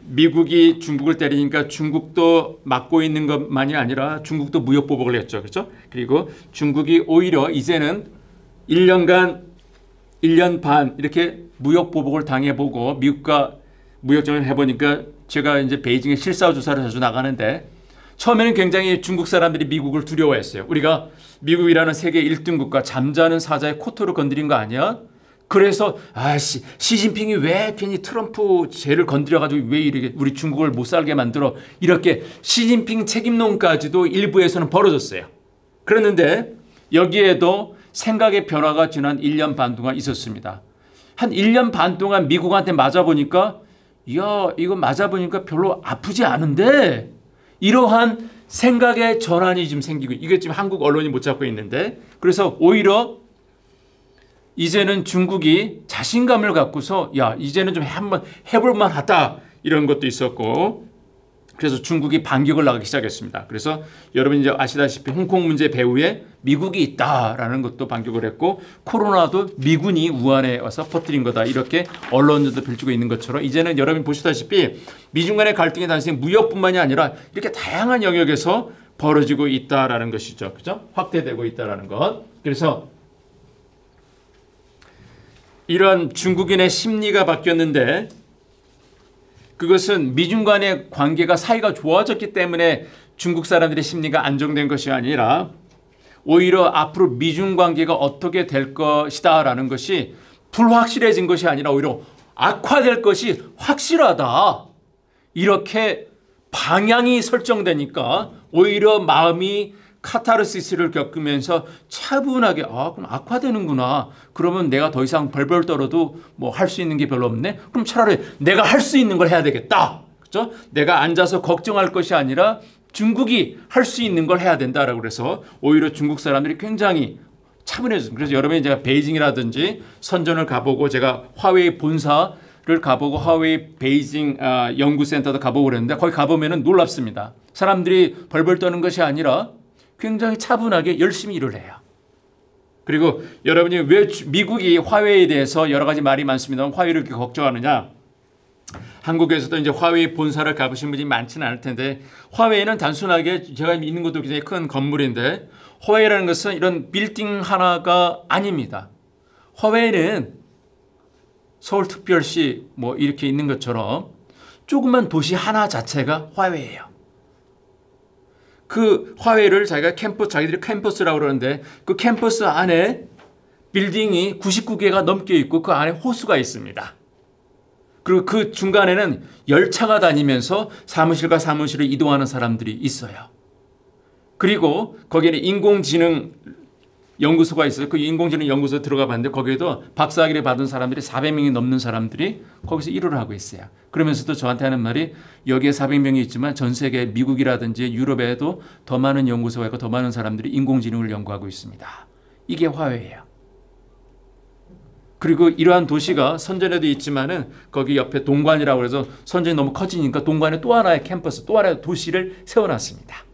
미국이 중국을 때리니까 중국도 막고 있는 것만이 아니라 중국도 무역 보복을 했죠. 그렇죠? 그리고 중국이 오히려 이제는 1년간 1년 반 이렇게 무역 보복을 당해보고 미국과 무역 전쟁을 해보니까 제가 이제 베이징에 실사화 조사를 자주 나가는데 처음에는 굉장히 중국 사람들이 미국을 두려워했어요. 우리가 미국이라는 세계 1등 국가 잠자는 사자의 코털을 건드린 거 아니야? 그래서 시진핑이 왜 괜히 트럼프 죄를 건드려가지고 왜 이렇게 우리 중국을 못 살게 만들어 이렇게 시진핑 책임론까지도 일부에서는 벌어졌어요. 그랬는데 여기에도 생각의 변화가 지난 1년 반 동안 있었습니다. 한 1년 반 동안 미국한테 맞아보니까 이거 맞아보니까 별로 아프지 않은데 이러한 생각의 전환이 지금 생기고 이게 지금 한국 언론이 못 잡고 있는데 그래서 오히려 이제는 중국이 자신감을 갖고서 이제는 좀 한번 해볼 만하다 이런 것도 있었고 그래서 중국이 반격을 나가기 시작했습니다. 그래서 여러분 이제 아시다시피 홍콩 문제 배후에 미국이 있다라는 것도 반격을 했고 코로나도 미군이 우한에 와서 퍼뜨린 거다 이렇게 언론들도 펼치고 있는 것처럼 이제는 여러분 보시다시피 미중 간의 갈등이 단순히 무역뿐만이 아니라 이렇게 다양한 영역에서 벌어지고 있다라는 것이죠. 그죠? 확대되고 있다라는 것. 그래서 이런 중국인의 심리가 바뀌었는데 그것은 미중 간의 관계가 사이가 좋아졌기 때문에 중국 사람들의 심리가 안정된 것이 아니라 오히려 앞으로 미중 관계가 어떻게 될 것이다라는 것이 불확실해진 것이 아니라 오히려 악화될 것이 확실하다. 이렇게 방향이 설정되니까 오히려 마음이 카타르시스를 겪으면서 차분하게 그럼 악화되는구나. 그러면 내가 더 이상 벌벌 떨어도 뭐 할 수 있는 게 별로 없네. 그럼 차라리 내가 할 수 있는 걸 해야 되겠다. 그렇죠? 내가 앉아서 걱정할 것이 아니라 중국이 할 수 있는 걸 해야 된다라고 그래서 오히려 중국 사람들이 굉장히 차분해졌습니다. 그래서 여러분이 제가 베이징이라든지 선전을 가보고 제가 화웨이 본사를 가보고 화웨이 베이징 연구센터도 가보고 그랬는데 거기 가보면은 놀랍습니다. 사람들이 벌벌 떠는 것이 아니라 굉장히 차분하게 열심히 일을 해요. 그리고 여러분이 왜 미국이 화웨이에 대해서 여러 가지 말이 많습니다. 화웨이를 이렇게 걱정하느냐? 한국에서도 이제 화웨이 본사를 가보신 분이 많지는 않을 텐데 화웨이는 단순하게 제가 있는 것도 굉장히 큰 건물인데 화웨이라는 것은 이런 빌딩 하나가 아닙니다. 화웨이는 서울특별시 뭐 이렇게 있는 것처럼 조그만 도시 하나 자체가 화웨이예요. 그 화웨이를 자기들이 캠퍼스라고 그러는데 그 캠퍼스 안에 빌딩이 99개가 넘게 있고 그 안에 호수가 있습니다. 그리고 그 중간에는 열차가 다니면서 사무실과 사무실을 이동하는 사람들이 있어요. 그리고 거기에는 인공지능 연구소가 있어요. 그 인공지능 연구소에 들어가 봤는데 거기에도 박사학위를 받은 사람들이 400명이 넘는 사람들이 거기서 일을 하고 있어요. 그러면서도 저한테 하는 말이 여기에 400명이 있지만 전 세계 미국이라든지 유럽에도 더 많은 연구소가 있고 더 많은 사람들이 인공지능을 연구하고 있습니다. 이게 화웨이예요. 그리고 이러한 도시가 선전에도 있지만은 거기 옆에 동관이라고 해서 선전이 너무 커지니까 동관에 또 하나의 캠퍼스, 또 하나의 도시를 세워놨습니다.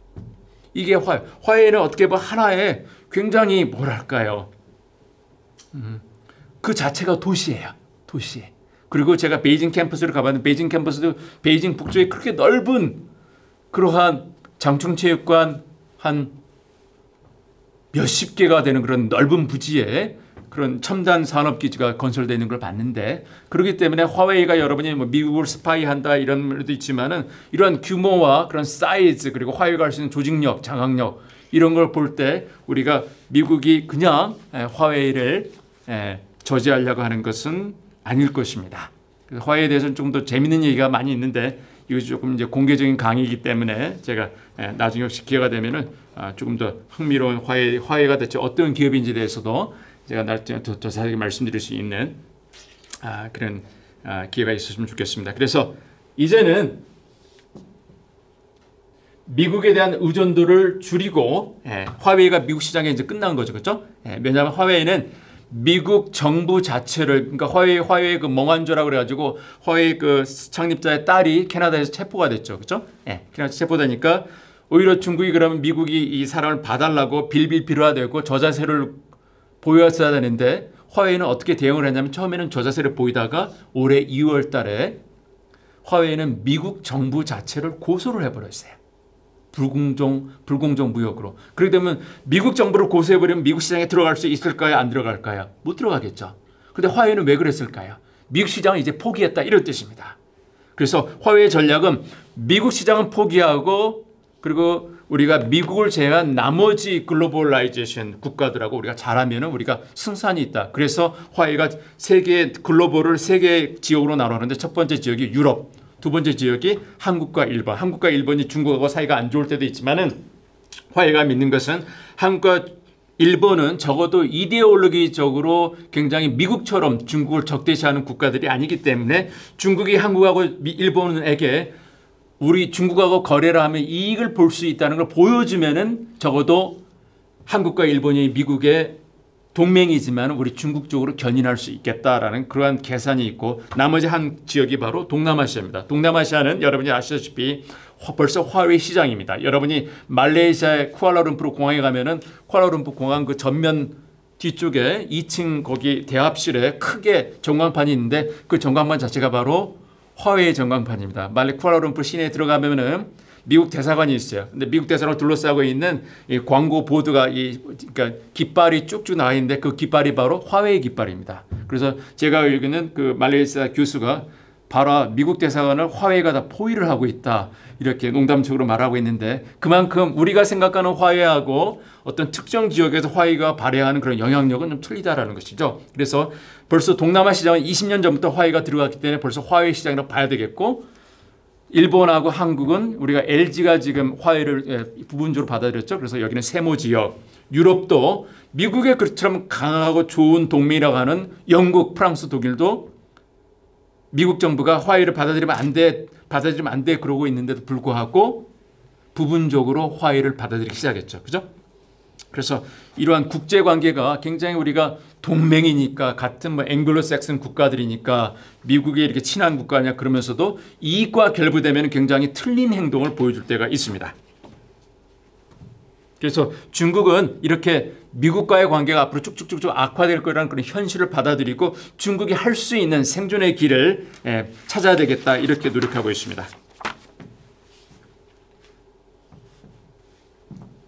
이게 화웨이는 어떻게 보면 하나의 굉장히 뭐랄까요? 그 자체가 도시예요. 도시. 그리고 제가 베이징 캠퍼스를 가봤는데 베이징 캠퍼스도 베이징 북쪽에 그렇게 넓은 그러한 장충체육관 한 몇십 개가 되는 그런 넓은 부지에 그런 첨단 산업기지가 건설되어 있는 걸 봤는데 그렇기 때문에 화웨이가 여러분이 뭐 미국을 스파이한다 이런 말도 있지만은 이런 규모와 그런 사이즈 그리고 화웨이가 할 수 있는 조직력, 장악력 이런 걸 볼 때 우리가 미국이 그냥 화웨이를 저지하려고 하는 것은 아닐 것입니다. 화웨이에 대해서는 조금 더 재밌는 얘기가 많이 있는데 이것이 조금 이제 공개적인 강의이기 때문에 제가 나중에 혹시 기회가 되면은 조금 더 흥미로운 화웨이가 대체 어떤 기업인지에 대해서도 제가 나중에 더 자세하게 말씀드릴 수 있는 그런 기회가 있었으면 좋겠습니다. 그래서 이제는 미국에 대한 의존도를 줄이고 화웨이가 미국 시장에 이제 끝난 거죠, 그렇죠? 왜냐하면 화웨이는 미국 정부 자체를 그러니까 화웨이 그 멍한조라고 그래가지고 화웨이 그 창립자의 딸이 캐나다에서 체포가 됐죠, 그렇죠? 캐나다 체포되니까 오히려 중국이 그러면 미국이 이 사람을 봐달라고 빌빌 빌어대고 저자세를 보였어야 되는데 화웨이는 어떻게 대응을 했냐면 처음에는 저자세를 보이다가 올해 2월 달에 화웨이는 미국 정부 자체를 고소를 해버렸어요. 불공정 무역으로. 그렇게 되면 미국 정부를 고소해버리면 미국 시장에 들어갈 수 있을까요? 안 들어갈까요? 못 들어가겠죠. 근데 화웨이는 왜 그랬을까요? 미국 시장을 이제 포기했다 이런 뜻입니다. 그래서 화웨이의 전략은 미국 시장은 포기하고 그리고 우리가 미국을 제외한 나머지 글로벌라이제이션 국가들하고 우리가 잘하면은 우리가 승산이 있다. 그래서 화웨이가 세계 글로벌을 세 개의 지역으로 나누는데 첫 번째 지역이 유럽, 두 번째 지역이 한국과 일본. 한국과 일본이 중국하고 사이가 안 좋을 때도 있지만은 화웨이가 믿는 것은 한국과 일본은 적어도 이데올로기적으로 굉장히 미국처럼 중국을 적대시하는 국가들이 아니기 때문에 중국이 한국하고 일본에게 우리 중국하고 거래를 하면 이익을 볼 수 있다는 걸 보여주면은 적어도 한국과 일본이 미국의 동맹이지만 우리 중국 쪽으로 견인할 수 있겠다라는 그러한 계산이 있고 나머지 한 지역이 바로 동남아시아입니다. 동남아시아는 여러분이 아시다시피 벌써 화웨이 시장입니다. 여러분이 말레이시아의 쿠알라룸푸르 공항에 가면은 쿠알라룸푸르 공항 그 전면 뒤쪽에 2층 거기 대합실에 크게 전광판이 있는데 그 전광판 자체가 바로 화웨이 전광판입니다. 말레이 쿠알라룸푸르 시내에 들어가면은 미국 대사관이 있어요. 근데 미국 대사관을 둘러싸고 있는 이 광고 보드가 그러니까 깃발이 쭉쭉 나와 있는데 그 깃발이 바로 화웨이 깃발입니다. 그래서 제가 읽는 그 말레이시아 교수가 바로 미국 대사관을 화웨이가 다 포위를 하고 있다. 이렇게 농담적으로 말하고 있는데 그만큼 우리가 생각하는 화웨이하고 어떤 특정 지역에서 화웨이가 발휘하는 그런 영향력은 좀 틀리다라는 것이죠. 그래서 벌써 동남아 시장은 20년 전부터 화웨이가 들어갔기 때문에 벌써 화웨이 시장이라고 봐야 되겠고 일본하고 한국은 우리가 LG가 지금 화웨이를 부분적으로 받아들였죠. 그래서 여기는 세모 지역. 유럽도 미국의 그처럼 강하고 좋은 동맹이라고 하는 영국, 프랑스, 독일도 미국 정부가 화웨이를 받아들이면 안 돼 그러고 있는데도 불구하고 부분적으로 화웨이를 받아들이기 시작했죠. 그죠? 그래서 이러한 국제 관계가 굉장히 우리가 동맹이니까 같은 뭐 앵글로색슨 국가들이니까 미국에 이렇게 친한 국가냐 그러면서도 이익과 결부되면 굉장히 틀린 행동을 보여줄 때가 있습니다. 그래서 중국은 이렇게 미국과의 관계가 앞으로 쭉쭉쭉쭉 악화될 거라는 그런 현실을 받아들이고 중국이 할 수 있는 생존의 길을 찾아야 되겠다 이렇게 노력하고 있습니다.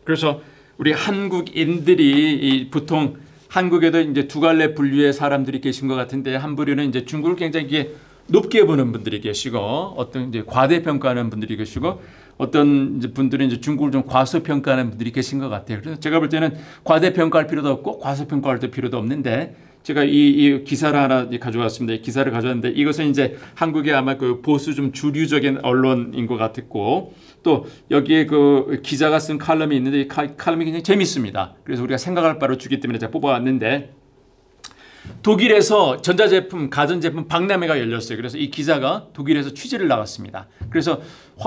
그래서 우리 한국인들이 보통 한국에도 이제 두 갈래 분류의 사람들이 계신 것 같은데 한 부류는 이제 중국을 굉장히 높게 보는 분들이 계시고 어떤 이제 과대평가하는 분들이 계시고 어떤 이제 분들은 이제 중국을 좀 과소평가하는 분들이 계신 것 같아요. 그래서 제가 볼 때는 과대평가할 필요도 없고 과소평가할 필요도 없는데 제가 이 기사를 하나 가져왔습니다. 이 기사를 가져왔는데 이것은 이제 한국의 아마 그 보수 좀 주류적인 언론인 것 같았고 또 여기에 그 기자가 쓴 칼럼이 있는데 이 칼럼이 굉장히 재밌습니다. 그래서 우리가 생각할 바를 주기 때문에 제가 뽑아왔는데 독일에서 전자제품, 가전제품 박람회가 열렸어요. 그래서 이 기자가 독일에서 취재를 나갔습니다. 그래서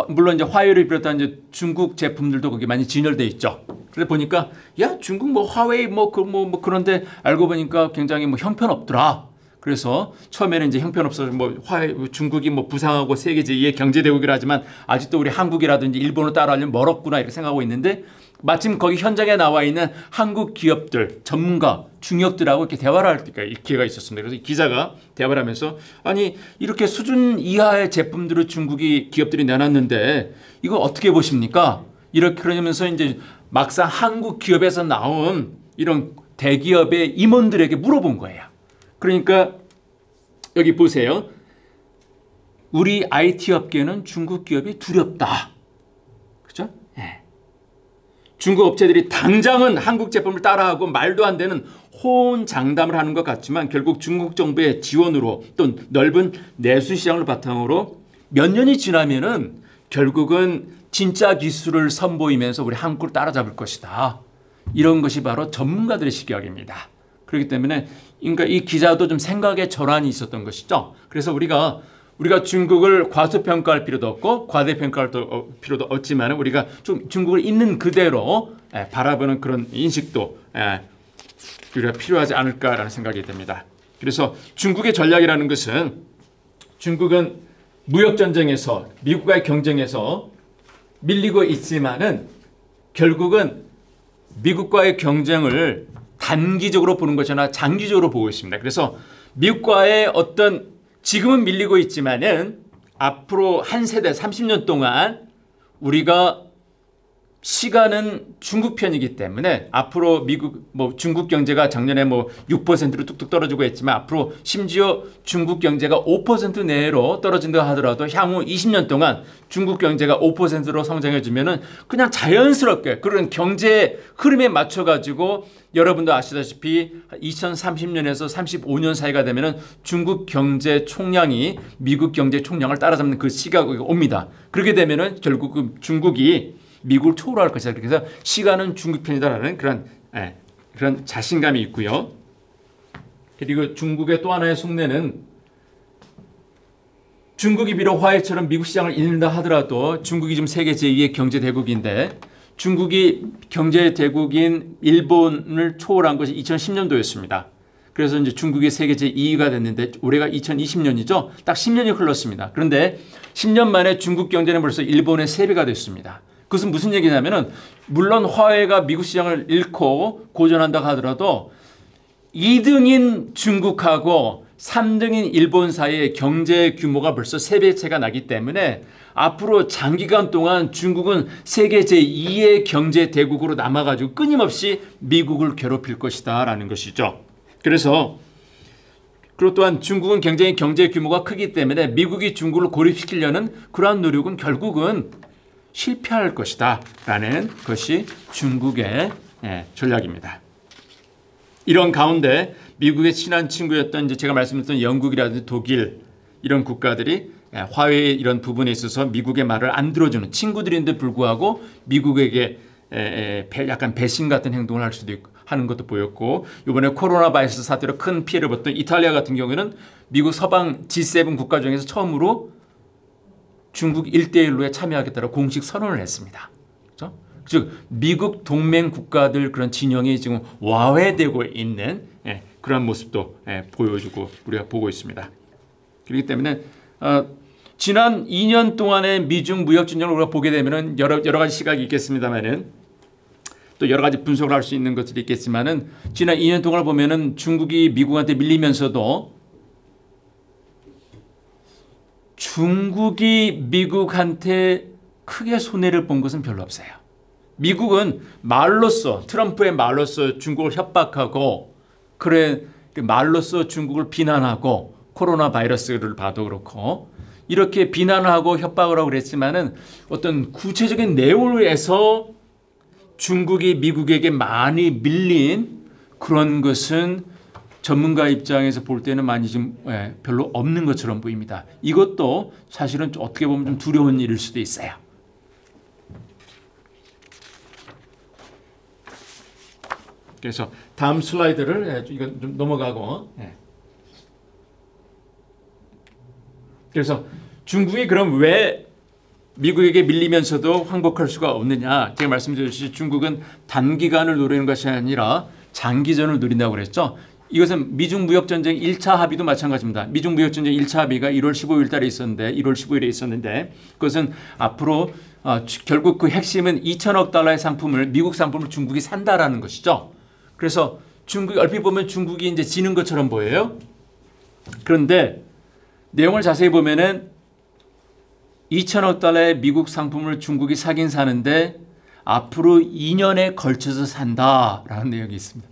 물론 이제 화웨이를 비롯한 이제 중국 제품들도 거기 많이 진열돼 있죠. 그래서 보니까 야 중국 뭐 화웨이 뭐 그런데 알고 보니까 굉장히 뭐 형편없더라. 그래서 처음에는 이제 형편없어서 뭐 중국이 뭐 부상하고 세계 제2의 경제 대국이라 하지만 아직도 우리 한국이라든지 일본을 따라하려면 멀었구나 이렇게 생각하고 있는데 마침 거기 현장에 나와 있는 한국 기업들, 전문가, 중역들하고 이렇게 대화를 할 기회가 있었습니다. 그래서 이 기자가 대화를 하면서 아니 이렇게 수준 이하의 제품들을 중국이 기업들이 내놨는데 이거 어떻게 보십니까? 이렇게 그러면서 이제 막상 한국 기업에서 나온 이런 대기업의 임원들에게 물어본 거예요. 그러니까 여기 보세요. 우리 IT 업계는 중국 기업이 두렵다. 그죠? 네. 중국 업체들이 당장은 한국 제품을 따라하고 말도 안 되는 호언장담을 하는 것 같지만 결국 중국 정부의 지원으로 또 넓은 내수 시장을 바탕으로 몇 년이 지나면은 결국은 진짜 기술을 선보이면서 우리 한국을 따라잡을 것이다. 이런 것이 바로 전문가들의 시각입니다. 그렇기 때문에 그러니까 이 기자도 좀 생각의 전환이 있었던 것이죠. 그래서 우리가 중국을 과소평가할 필요도 없고 과대평가할 필요도 없지만 우리가 좀 중국을 있는 그대로 바라보는 그런 인식도 우리가 필요하지 않을까라는 생각이 듭니다. 그래서 중국의 전략이라는 것은 중국은 무역전쟁에서 미국과의 경쟁에서 밀리고 있지만은 결국은 미국과의 경쟁을 단기적으로 보는 것이 아니라 장기적으로 보고 있습니다. 그래서 미국과의 어떤 지금은 밀리고 있지만은 앞으로 한 세대 30년 동안 우리가 시간은 중국 편이기 때문에 앞으로 중국 경제가 작년에 6%로 뚝뚝 떨어지고 했지만 앞으로 심지어 중국 경제가 5% 내로 떨어진다 하더라도 향후 20년 동안 중국 경제가 5%로 성장해 주면은 그냥 자연스럽게 그런 경제 흐름에 맞춰 가지고 여러분도 아시다시피 2030년에서 35년 사이가 되면은 중국 경제 총량이 미국 경제 총량을 따라잡는 그 시각이 옵니다. 그렇게 되면은 결국 중국이 미국을 초월할 것이다. 그래서 시간은 중국 편이다라는 그런 자신감이 있고요. 그리고 중국의 또 하나의 속내는 중국이 비록 화웨이처럼 미국 시장을 잃는다 하더라도 중국이 지금 세계 제2의 경제 대국인데 중국이 경제 대국인 일본을 초월한 것이 2010년도였습니다. 그래서 이제 중국이 세계 제2위가 됐는데 올해가 2020년이죠. 딱 10년이 흘렀습니다. 그런데 10년 만에 중국 경제는 벌써 일본의 3배가 됐습니다. 그것은 무슨 얘기냐면은 물론 화웨이가 미국 시장을 잃고 고전한다고 하더라도 2등인 중국하고 3등인 일본 사이의 경제 규모가 벌써 3배 차이가 나기 때문에 앞으로 장기간 동안 중국은 세계 제2의 경제 대국으로 남아가지고 끊임없이 미국을 괴롭힐 것이다 라는 것이죠. 그래서 그리고 또한 중국은 굉장히 경제 규모가 크기 때문에 미국이 중국을 고립시키려는 그러한 노력은 결국은 실패할 것이다 라는 것이 중국의 전략입니다. 이런 가운데 미국의 친한 친구였던 이제 제가 말씀드렸던 영국이라든지 독일 이런 국가들이 화웨이 이런 부분에 있어서 미국의 말을 안 들어주는 친구들인데 불구하고 미국에게 약간 배신 같은 행동을 할 수도 있고 하는 것도 보였고 이번에 코로나 바이러스 사태로 큰 피해를 봤던 이탈리아 같은 경우에는 미국 서방 G7 국가 중에서 처음으로 중국 1대1로에 참여하겠다고 공식 선언을 했습니다. 그렇죠? 즉 미국 동맹 국가들 그런 진영이 지금 와해되고 있는 그런 모습도 보여주고 우리가 보고 있습니다. 그렇기 때문에 지난 2년 동안의 미중 무역 전쟁을 우리가 보게 되면은 여러 가지 시각이 있겠습니다만은 또 여러 가지 분석을 할 수 있는 것들이 있겠지만은 지난 2년 동안을 보면은 중국이 미국한테 밀리면서도 중국이 미국한테 크게 손해를 본 것은 별로 없어요. 미국은 말로써 트럼프의 말로써 중국을 협박하고 말로써 중국을 비난하고 코로나 바이러스를 봐도 그렇고 이렇게 비난하고 협박을 하고 그랬지만은 어떤 구체적인 내용을 해서 중국이 미국에게 많이 밀린 그런 것은 전문가 입장에서 볼 때는 많이 좀 별로 없는 것처럼 보입니다. 이것도 사실은 어떻게 보면 좀 두려운 일일 수도 있어요. 그래서 다음 슬라이드를 이거 좀 넘어가고. 그래서 중국이 그럼 왜 미국에게 밀리면서도 항복할 수가 없느냐? 제가 말씀드렸듯이 중국은 단기간을 노리는 것이 아니라 장기전을 노린다고 그랬죠. 이것은 미중 무역전쟁 1차 합의도 마찬가지입니다. 미중 무역전쟁 1차 합의가 1월 15일 달에 있었는데 1월 15일에 있었는데 그것은 앞으로 결국 그 핵심은 2천억 달러의 상품을 미국 상품을 중국이 산다라는 것이죠. 그래서 중국이 얼핏 보면 중국이 이제 지는 것처럼 보여요. 그런데 내용을 자세히 보면은 2천억 달러의 미국 상품을 중국이 사긴 사는데 앞으로 2년에 걸쳐서 산다라는 내용이 있습니다.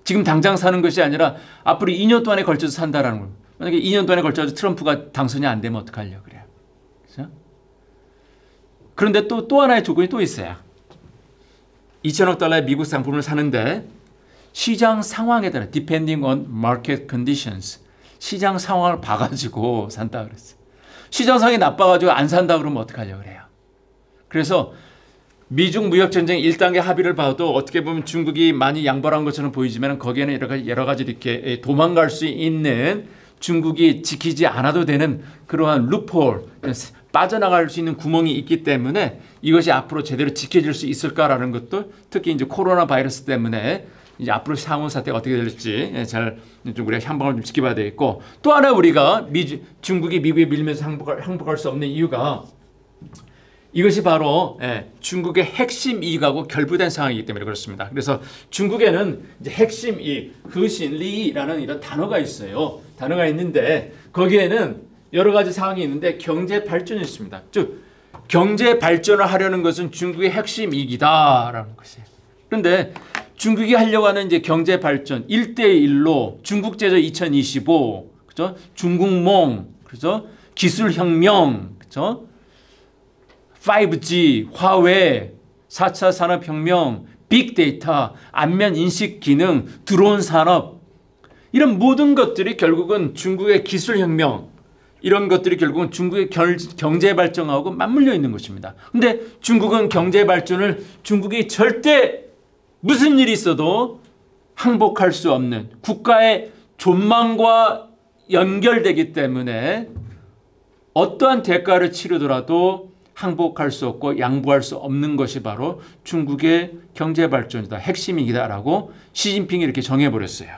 지금 당장 사는 것이 아니라 앞으로 2년 동안에 걸쳐서 산다라는 거예요. 만약에 2년 동안에 걸쳐서 트럼프가 당선이 안 되면 어떡하려고 그래요. 그렇죠? 그런데 또 하나의 조건이 또 있어요. 2천억 달러의 미국 상품을 사는데 시장 상황에 따라 depending on market conditions 시장 상황을 봐가지고 산다 그랬어요. 시장 상황이 나빠가지고 안 산다 그러면 어떡하려고 그래요. 그래서 미중 무역전쟁 1단계 합의를 봐도 어떻게 보면 중국이 많이 양보한 것처럼 보이지만 거기에는 여러 가지 이렇게 도망갈 수 있는 중국이 지키지 않아도 되는 그러한 루프홀, 빠져나갈 수 있는 구멍이 있기 때문에 이것이 앞으로 제대로 지켜질 수 있을까라는 것도 특히 이제 코로나 바이러스 때문에 이제 앞으로 상호 사태가 어떻게 될지 잘 좀 우리가 향방을 좀 지켜봐야 되겠고 또 하나 우리가 중국이 미국에 밀면서 항복할 수 없는 이유가 이것이 바로 중국의 핵심 이익하고 결부된 상황이기 때문에 그렇습니다. 그래서 중국에는 이제 핵심 이익,核心利益라는 이런 단어가 있어요. 단어가 있는데 거기에는 여러 가지 상황이 있는데 경제 발전이 있습니다. 즉 경제 발전을 하려는 것은 중국의 핵심 이익이다라는 것이에요. 그런데 중국이 하려고 하는 이제 경제 발전 1대1로 중국 제조 2025, 그죠? 중국몽, 그죠? 기술 혁명, 그죠? 5G, 화웨이, 4차 산업혁명, 빅데이터, 안면 인식 기능, 드론 산업 이런 모든 것들이 결국은 중국의 기술혁명 이런 것들이 결국은 중국의 경제 발전하고 맞물려 있는 것입니다. 그런데 중국은 경제 발전을 중국이 절대 무슨 일이 있어도 항복할 수 없는 국가의 존망과 연결되기 때문에 어떠한 대가를 치르더라도 항복할 수 없고 양보할 수 없는 것이 바로 중국의 경제 발전이다. 핵심이다라고 시진핑이 이렇게 정해버렸어요.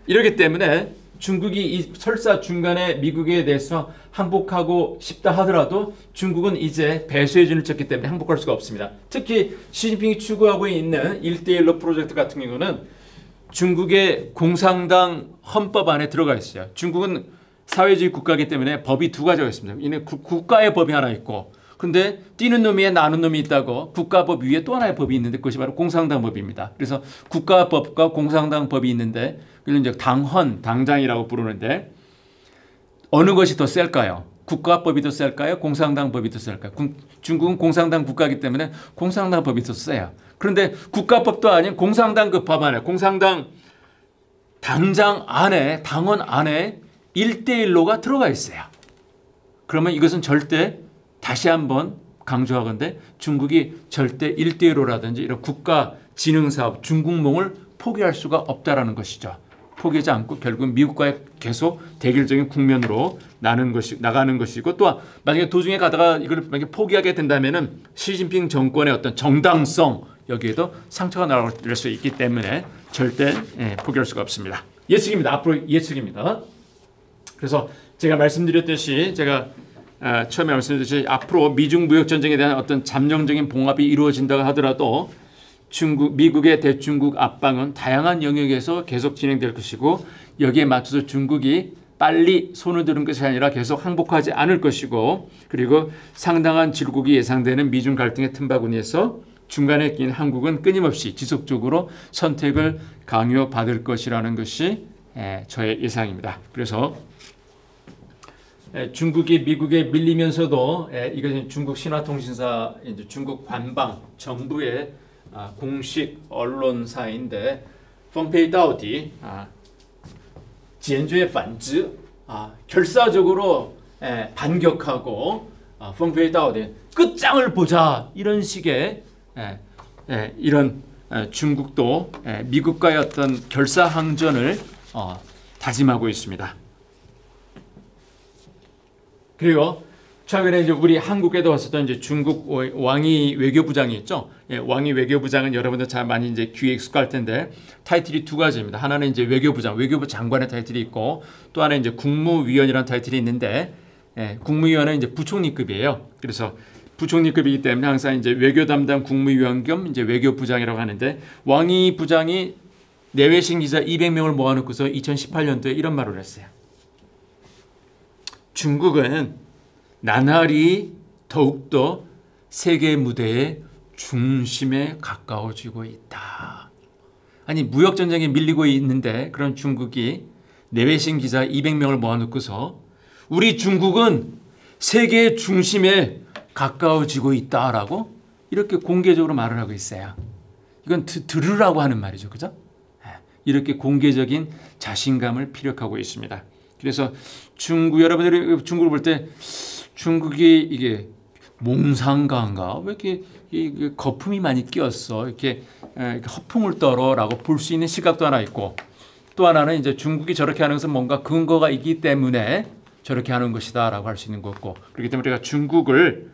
이렇기 때문에 중국이 이 설사 중간에 미국에 대해서 항복하고 싶다 하더라도 중국은 이제 배수의 준을 쳤기 때문에 항복할 수가 없습니다. 특히 시진핑이 추구하고 있는 1대1로 프로젝트 같은 경우는 중국의 공산당 헌법 안에 들어가 있어요. 중국은 사회주의 국가이기 때문에 법이 두 가지가 있습니다. 이는 국가의 법이 하나 있고 근데 뛰는 놈이 나는 놈이 있다고 국가법 위에 또 하나의 법이 있는데 그것이 바로 공산당 법입니다. 그래서 국가법과 공산당 법이 있는데 그걸 이제 당장이라고 부르는데 어느 것이 더 셀까요? 국가법이 더 셀까요? 공산당 법이 더 셀까요? 중국은 공산당 국가이기 때문에 공산당 법이 더 세요. 그런데 국가법도 아닌 공산당 그 법 안에 공산당 당장 안에 당원 안에 1대1로가 들어가 있어요. 그러면 이것은 절대 다시 한번 강조하건대 중국이 절대 1대1로라든지 이런 국가 지능사업 중국몽을 포기할 수가 없다라는 것이죠. 포기하지 않고 결국 미국과의 계속 대결적인 국면으로 나가는 것이고 또 만약에 도중에 가다가 이걸 만약에 포기하게 된다면은 시진핑 정권의 어떤 정당성 여기에도 상처가 날 수 있기 때문에 절대 포기할 수가 없습니다. 예측입니다. 앞으로 예측입니다. 그래서 제가 말씀드렸듯이 처음에 말씀드렸듯이 앞으로 미중 무역 전쟁에 대한 어떤 잠정적인 봉합이 이루어진다고 하더라도 미국의 대중국 압박은 다양한 영역에서 계속 진행될 것이고 여기에 맞춰서 중국이 빨리 손을 드는 것이 아니라 계속 항복하지 않을 것이고 그리고 상당한 질곡이 예상되는 미중 갈등의 틈바구니에서 중간에 낀 한국은 끊임없이 지속적으로 선택을 강요받을 것이라는 것이 저의 예상입니다. 그래서 중국이 미국에 밀리면서도 이것은 중국 신화통신사 이제 중국 관방 정부의 공식 언론사인데 奉陪到底 坚决反制 결사적으로 반격하고 奉陪到底 끝장을 보자 이런 식의 이런 중국도 미국과의 어떤 결사항전을 다짐하고 있습니다. 그리고 최근에 이제 우리 한국에도 왔었던 이제 중국 왕이 외교부장이 있죠. 왕이 외교부장은 여러분들 잘 많이 이제 귀에 익숙할 텐데 타이틀이 두 가지입니다. 하나는 이제 외교부장, 외교부 장관의 타이틀이 있고 또 하나는 이제 국무위원이라는 타이틀이 있는데 국무위원은 이제 부총리급이에요. 그래서 부총리급이기 때문에 항상 이제 외교 담당 국무위원 겸 이제 외교부장이라고 하는데 왕이 부장이 내외신 기자 200명을 모아놓고서 2018년도에 이런 말을 했어요. 중국은 나날이 더욱더 세계 무대의 중심에 가까워지고 있다. 아니 무역 전쟁에 밀리고 있는데 그런 중국이 내외신 기자 200명을 모아놓고서 우리 중국은 세계의 중심에 가까워지고 있다라고 이렇게 공개적으로 말을 하고 있어요. 이건 들으라고 하는 말이죠. 그죠? 이렇게 공개적인 자신감을 피력하고 있습니다. 그래서 여러분들이 중국을 볼 때 중국이 이게 몽상가인가? 왜 이렇게 거품이 많이 끼었어? 이렇게 허풍을 떨어라고 볼 수 있는 시각도 하나 있고 또 하나는 이제 중국이 저렇게 하는 것은 뭔가 근거가 있기 때문에 저렇게 하는 것이다라고 할 수 있는 거고 그렇기 때문에 우리가 중국을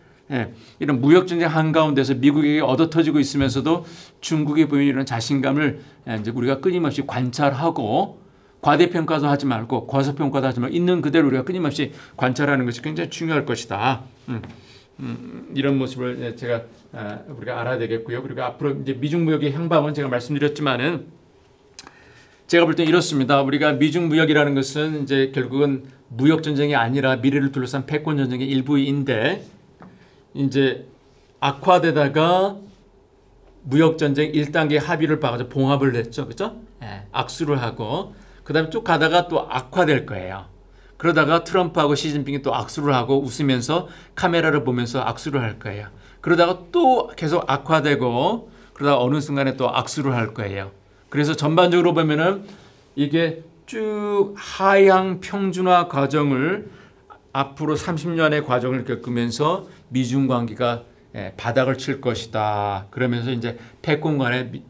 이런 무역전쟁 한가운데서 미국에게 얻어터지고 있으면서도 중국에 보이는 이런 자신감을 이제 우리가 끊임없이 관찰하고 과대평가도 하지 말고 과소평가도 하지 말고 있는 그대로 우리가 끊임없이 관찰하는 것이 굉장히 중요할 것이다. 이런 모습을 우리가 알아야 되겠고요. 그리고 앞으로 이제 미중 무역의 향방은 제가 말씀드렸지만은 제가 볼 때 이렇습니다. 우리가 미중 무역이라는 것은 이제 결국은 무역 전쟁이 아니라 미래를 둘러싼 패권 전쟁의 일부인데 이제 악화되다가 무역 전쟁 1단계 합의를 봐가지고 봉합을 했죠, 그렇죠? 악수를 하고 그다음에 쭉 가다가 또 악화될 거예요. 그러다가 트럼프하고 시진핑이 또 악수를 하고 웃으면서 카메라를 보면서 악수를 할 거예요. 그러다가 또 계속 악화되고 그러다가 어느 순간에 또 악수를 할 거예요. 그래서 전반적으로 보면은 이게 쭉 하향 평준화 과정을 앞으로 30년의 과정을 겪으면서 미중 관계가 바닥을 칠 것이다. 그러면서 이제 패권 간의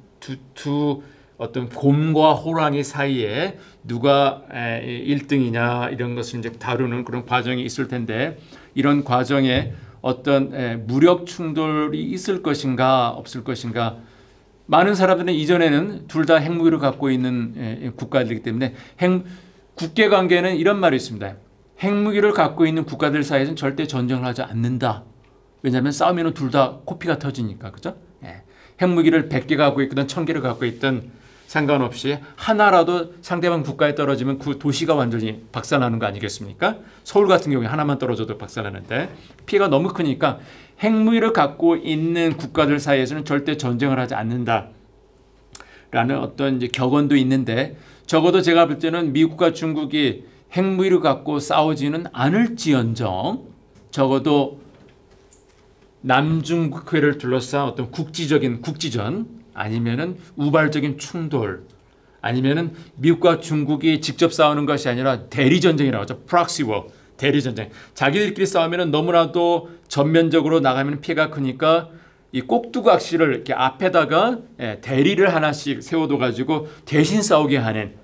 두 어떤 곰과 호랑이 사이에 누가 1등이냐 이런 것을 이제 다루는 그런 과정이 있을 텐데 이런 과정에 어떤 무력 충돌이 있을 것인가 없을 것인가 많은 사람들은 이전에는 둘 다 핵무기를 갖고 있는 국가들이기 때문에 국계 관계는 이런 말이 있습니다. 핵무기를 갖고 있는 국가들 사이에서는 절대 전쟁을 하지 않는다. 왜냐하면 싸우면 둘 다 코피가 터지니까. 그죠? 핵무기를 100개 갖고 있든 1000개를 갖고 있든 상관없이 하나라도 상대방 국가에 떨어지면 그 도시가 완전히 박살나는 거 아니겠습니까? 서울 같은 경우에 하나만 떨어져도 박살나는데 피해가 너무 크니까 핵무기를 갖고 있는 국가들 사이에서는 절대 전쟁을 하지 않는다. 라는 어떤 이제 격언도 있는데 적어도 제가 볼 때는 미국과 중국이 핵무기를 갖고 싸우지는 않을지언정 적어도 남중국해를 둘러싼 어떤 국지전 아니면은 우발적인 충돌 아니면은 미국과 중국이 직접 싸우는 것이 아니라 대리전쟁이라고 하죠. 프락시 워 대리전쟁. 자기들끼리 싸우면은 너무나도 전면적으로 나가면 피해가 크니까 이 꼭두각시를 이렇게 앞에다가 대리를 하나씩 세워둬 가지고 대신 싸우게 하는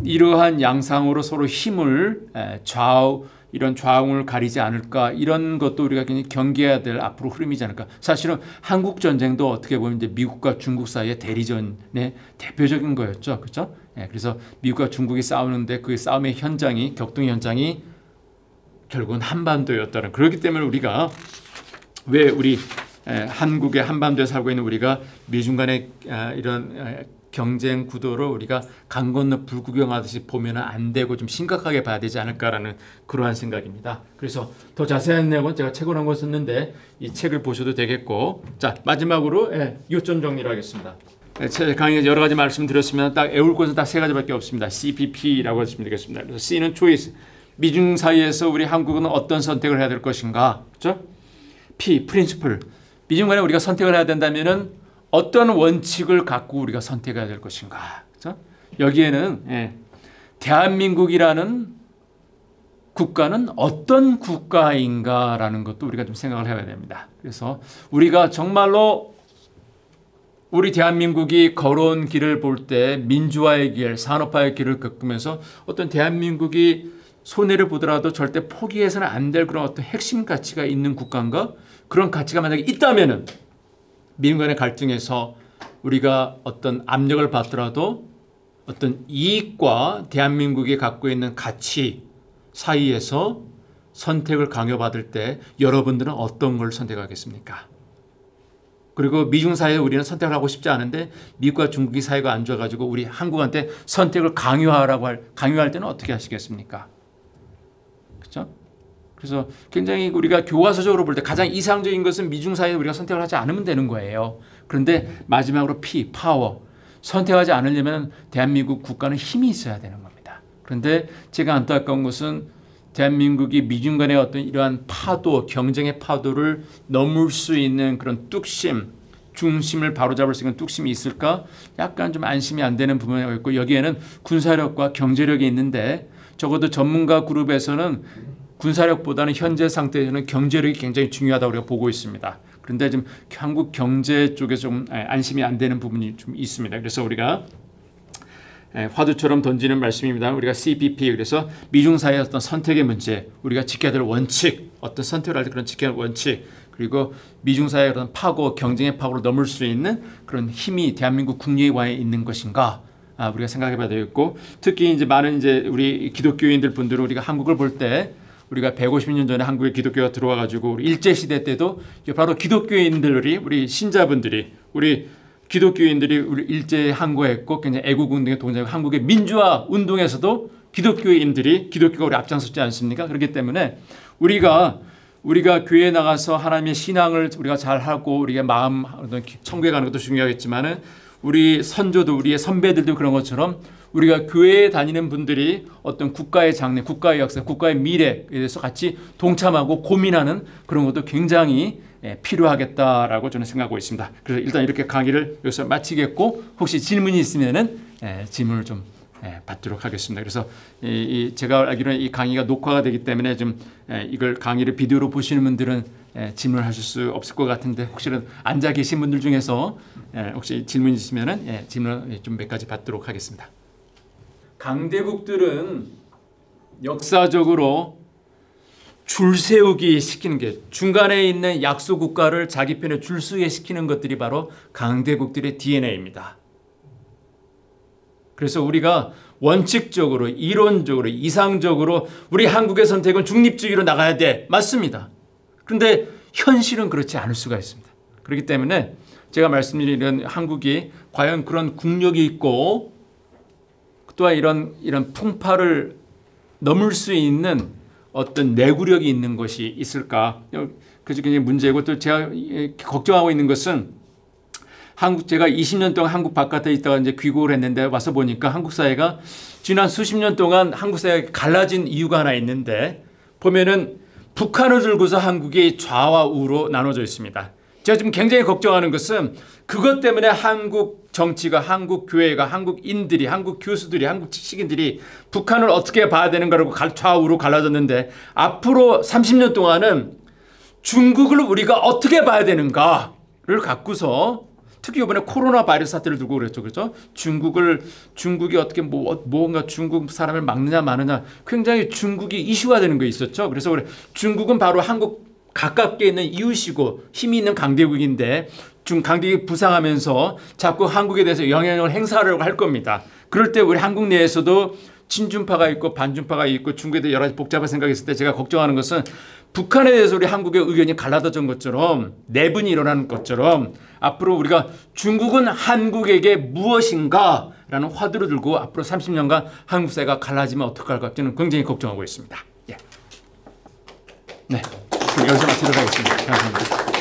이러한 양상으로 서로 힘을 이런 좌우를 가리지 않을까 이런 것도 우리가 굉장히 경계해야 될 앞으로 흐름이지 않을까. 사실은 한국 전쟁도 어떻게 보면 이제 미국과 중국 사이의 대리전의 대표적인 거였죠, 그렇죠? 그래서 미국과 중국이 싸우는데 그 싸움의 현장이 격동 현장이 결국은 한반도였다는. 그렇기 때문에 우리가 왜 우리 한국의 한반도에 살고 있는 우리가 미중 간의 이런 경쟁 구도를 우리가 강 건너 불구경하듯이 보면 안 되고 좀 심각하게 봐야 되지 않을까라는 그러한 생각입니다. 그래서 더 자세한 내용은 제가 책을 한 권 썼는데 이 책을 보셔도 되겠고 자 마지막으로 요점 정리를 하겠습니다. 제 강의에서 여러 가지 말씀드렸으면 딱 애울 것은 딱 세 가지밖에 없습니다. CPP라고 하시면 되겠습니다. 그래서 C는 choice, 미중 사이에서 우리 한국은 어떤 선택을 해야 될 것인가, 그렇죠? P, principle, 미중 간에 우리가 선택을 해야 된다면은 어떤 원칙을 갖고 우리가 선택해야 될 것인가, 그렇죠? 여기에는 대한민국이라는 국가는 어떤 국가인가라는 것도 우리가 좀 생각을 해야 됩니다. 그래서 우리가 정말로 우리 대한민국이 걸어온 길을 볼 때 민주화의 길, 산업화의 길을 겪으면서 어떤 대한민국이 손해를 보더라도 절대 포기해서는 안 될 그런 어떤 핵심 가치가 있는 국가인가? 그런 가치가 만약에 있다면은 미국 간의 갈등에서 우리가 어떤 압력을 받더라도 어떤 이익과 대한민국이 갖고 있는 가치 사이에서 선택을 강요받을 때 여러분들은 어떤 걸 선택하겠습니까? 그리고 미중 사이에 우리는 선택을 하고 싶지 않은데 미국과 중국이 사이가 안 좋아가지고 우리 한국한테 선택을 강요할 때는 어떻게 하시겠습니까? 그렇죠? 그래서 굉장히 우리가 교과서적으로 볼 때 가장 이상적인 것은 미중 사이에 우리가 선택을 하지 않으면 되는 거예요. 그런데 마지막으로 P, 파워. 선택하지 않으려면 대한민국 국가는 힘이 있어야 되는 겁니다. 그런데 제가 안타까운 것은 대한민국이 미중 간의 어떤 이러한 파도, 경쟁의 파도를 넘을 수 있는 그런 뚝심, 중심을 바로잡을 수 있는 뚝심이 있을까? 약간 좀 안심이 안 되는 부분이 있고 여기에는 군사력과 경제력이 있는데 적어도 전문가 그룹에서는 군사력보다는 현재 상태에서는 경제력이 굉장히 중요하다고 우리가 보고 있습니다. 그런데 지금 한국 경제 쪽에 좀 안심이 안 되는 부분이 좀 있습니다. 그래서 우리가 화두처럼 던지는 말씀입니다. 우리가 CPP, 그래서 미중 사이의 어떤 선택의 문제, 우리가 지켜야 될 원칙, 어떤 선택을 할 때 그런 지켜야 할 원칙, 그리고 미중 사이의 그런 파고, 경쟁의 파고를 넘을 수 있는 그런 힘이 대한민국 국내와에 있는 것인가? 우리가 생각해봐야 되겠고, 특히 이제 많은 이제 우리 기독교인들 분들은 우리가 한국을 볼 때 우리가 150년 전에 한국에 기독교가 들어와가지고 우리 일제 시대 때도 바로 기독교인들이 우리 신자분들이 우리 기독교인들이 우리 일제에 항거했고 굉장히 애국운동에 동참하고 한국의 민주화 운동에서도 기독교인들이 기독교가 우리 앞장섰지 않습니까? 그렇기 때문에 우리가 교회에 나가서 하나님의 신앙을 우리가 잘하고 우리가 마음 청구해가는 것도 중요하겠지만은 우리 선조도 우리의 선배들도 그런 것처럼 우리가 교회에 다니는 분들이 어떤 국가의 장래, 국가의 역사, 국가의 미래에 대해서 같이 동참하고 고민하는 그런 것도 굉장히 필요하겠다라고 저는 생각하고 있습니다. 그래서 일단 이렇게 강의를 여기서 마치겠고 혹시 질문이 있으면은 질문을 좀 받도록 하겠습니다. 그래서 제가 알기로는 이 강의가 녹화가 되기 때문에 좀 이걸 강의를 비디오로 보시는 분들은 질문을 하실 수 없을 것 같은데 혹시나 앉아 계신 분들 중에서 혹시 질문 있으면은 질문 좀 몇 가지 받도록 하겠습니다. 강대국들은 역사적으로 줄 세우기 시키는 게 중간에 있는 약소 국가를 자기 편에 줄 서게 시키는 것들이 바로 강대국들의 DNA입니다. 그래서 우리가 원칙적으로 이론적으로 이상적으로 우리 한국의 선택은 중립주의로 나가야 돼. 맞습니다. 그런데 현실은 그렇지 않을 수가 있습니다. 그렇기 때문에 제가 말씀드린 한국이 과연 그런 국력이 있고 또한 이런 풍파를 넘을 수 있는 어떤 내구력이 있는 것이 있을까? 그게 굉장히 문제고 또 제가 걱정하고 있는 것은 제가 20년 동안 한국 바깥에 있다가 이제 귀국을 했는데 와서 보니까 한국 사회가 지난 수십 년 동안 한국 사회가 갈라진 이유가 하나 있는데 보면은 북한을 들고서 한국이 좌와 우로 나눠져 있습니다. 제가 지금 굉장히 걱정하는 것은 그것 때문에 한국 정치가, 한국 교회가, 한국인들이, 한국 교수들이, 한국 지식인들이 북한을 어떻게 봐야 되는가라고 좌우로 갈라졌는데 앞으로 30년 동안은 중국을 우리가 어떻게 봐야 되는가를 갖고서 특히 이번에 코로나 바이러스 사태를 두고 그랬죠. 그렇죠? 중국이 어떻게 뭔가 중국 사람을 막느냐 마느냐 굉장히 중국이 이슈가 되는 거 있었죠. 그래서 중국은 바로 한국 가깝게 있는 이웃이고 힘이 있는 강대국인데 강대국이 부상하면서 자꾸 한국에 대해서 영향력을 행사하려고 할 겁니다. 그럴 때 우리 한국 내에서도 친중파가 있고 반중파가 있고 중국에 대해 여러 가지 복잡한 생각이 있을 때 제가 걱정하는 것은 북한에 대해서 우리 한국의 의견이 갈라졌던 것처럼 내분이 일어나는 것처럼 앞으로 우리가 중국은 한국에게 무엇인가 라는 화두를 들고 앞으로 30년간 한국 사회가 갈라지면 어떡할까 저는 굉장히 걱정하고 있습니다. 네, 여기서 마치도록 하겠습니다. 감사합니다.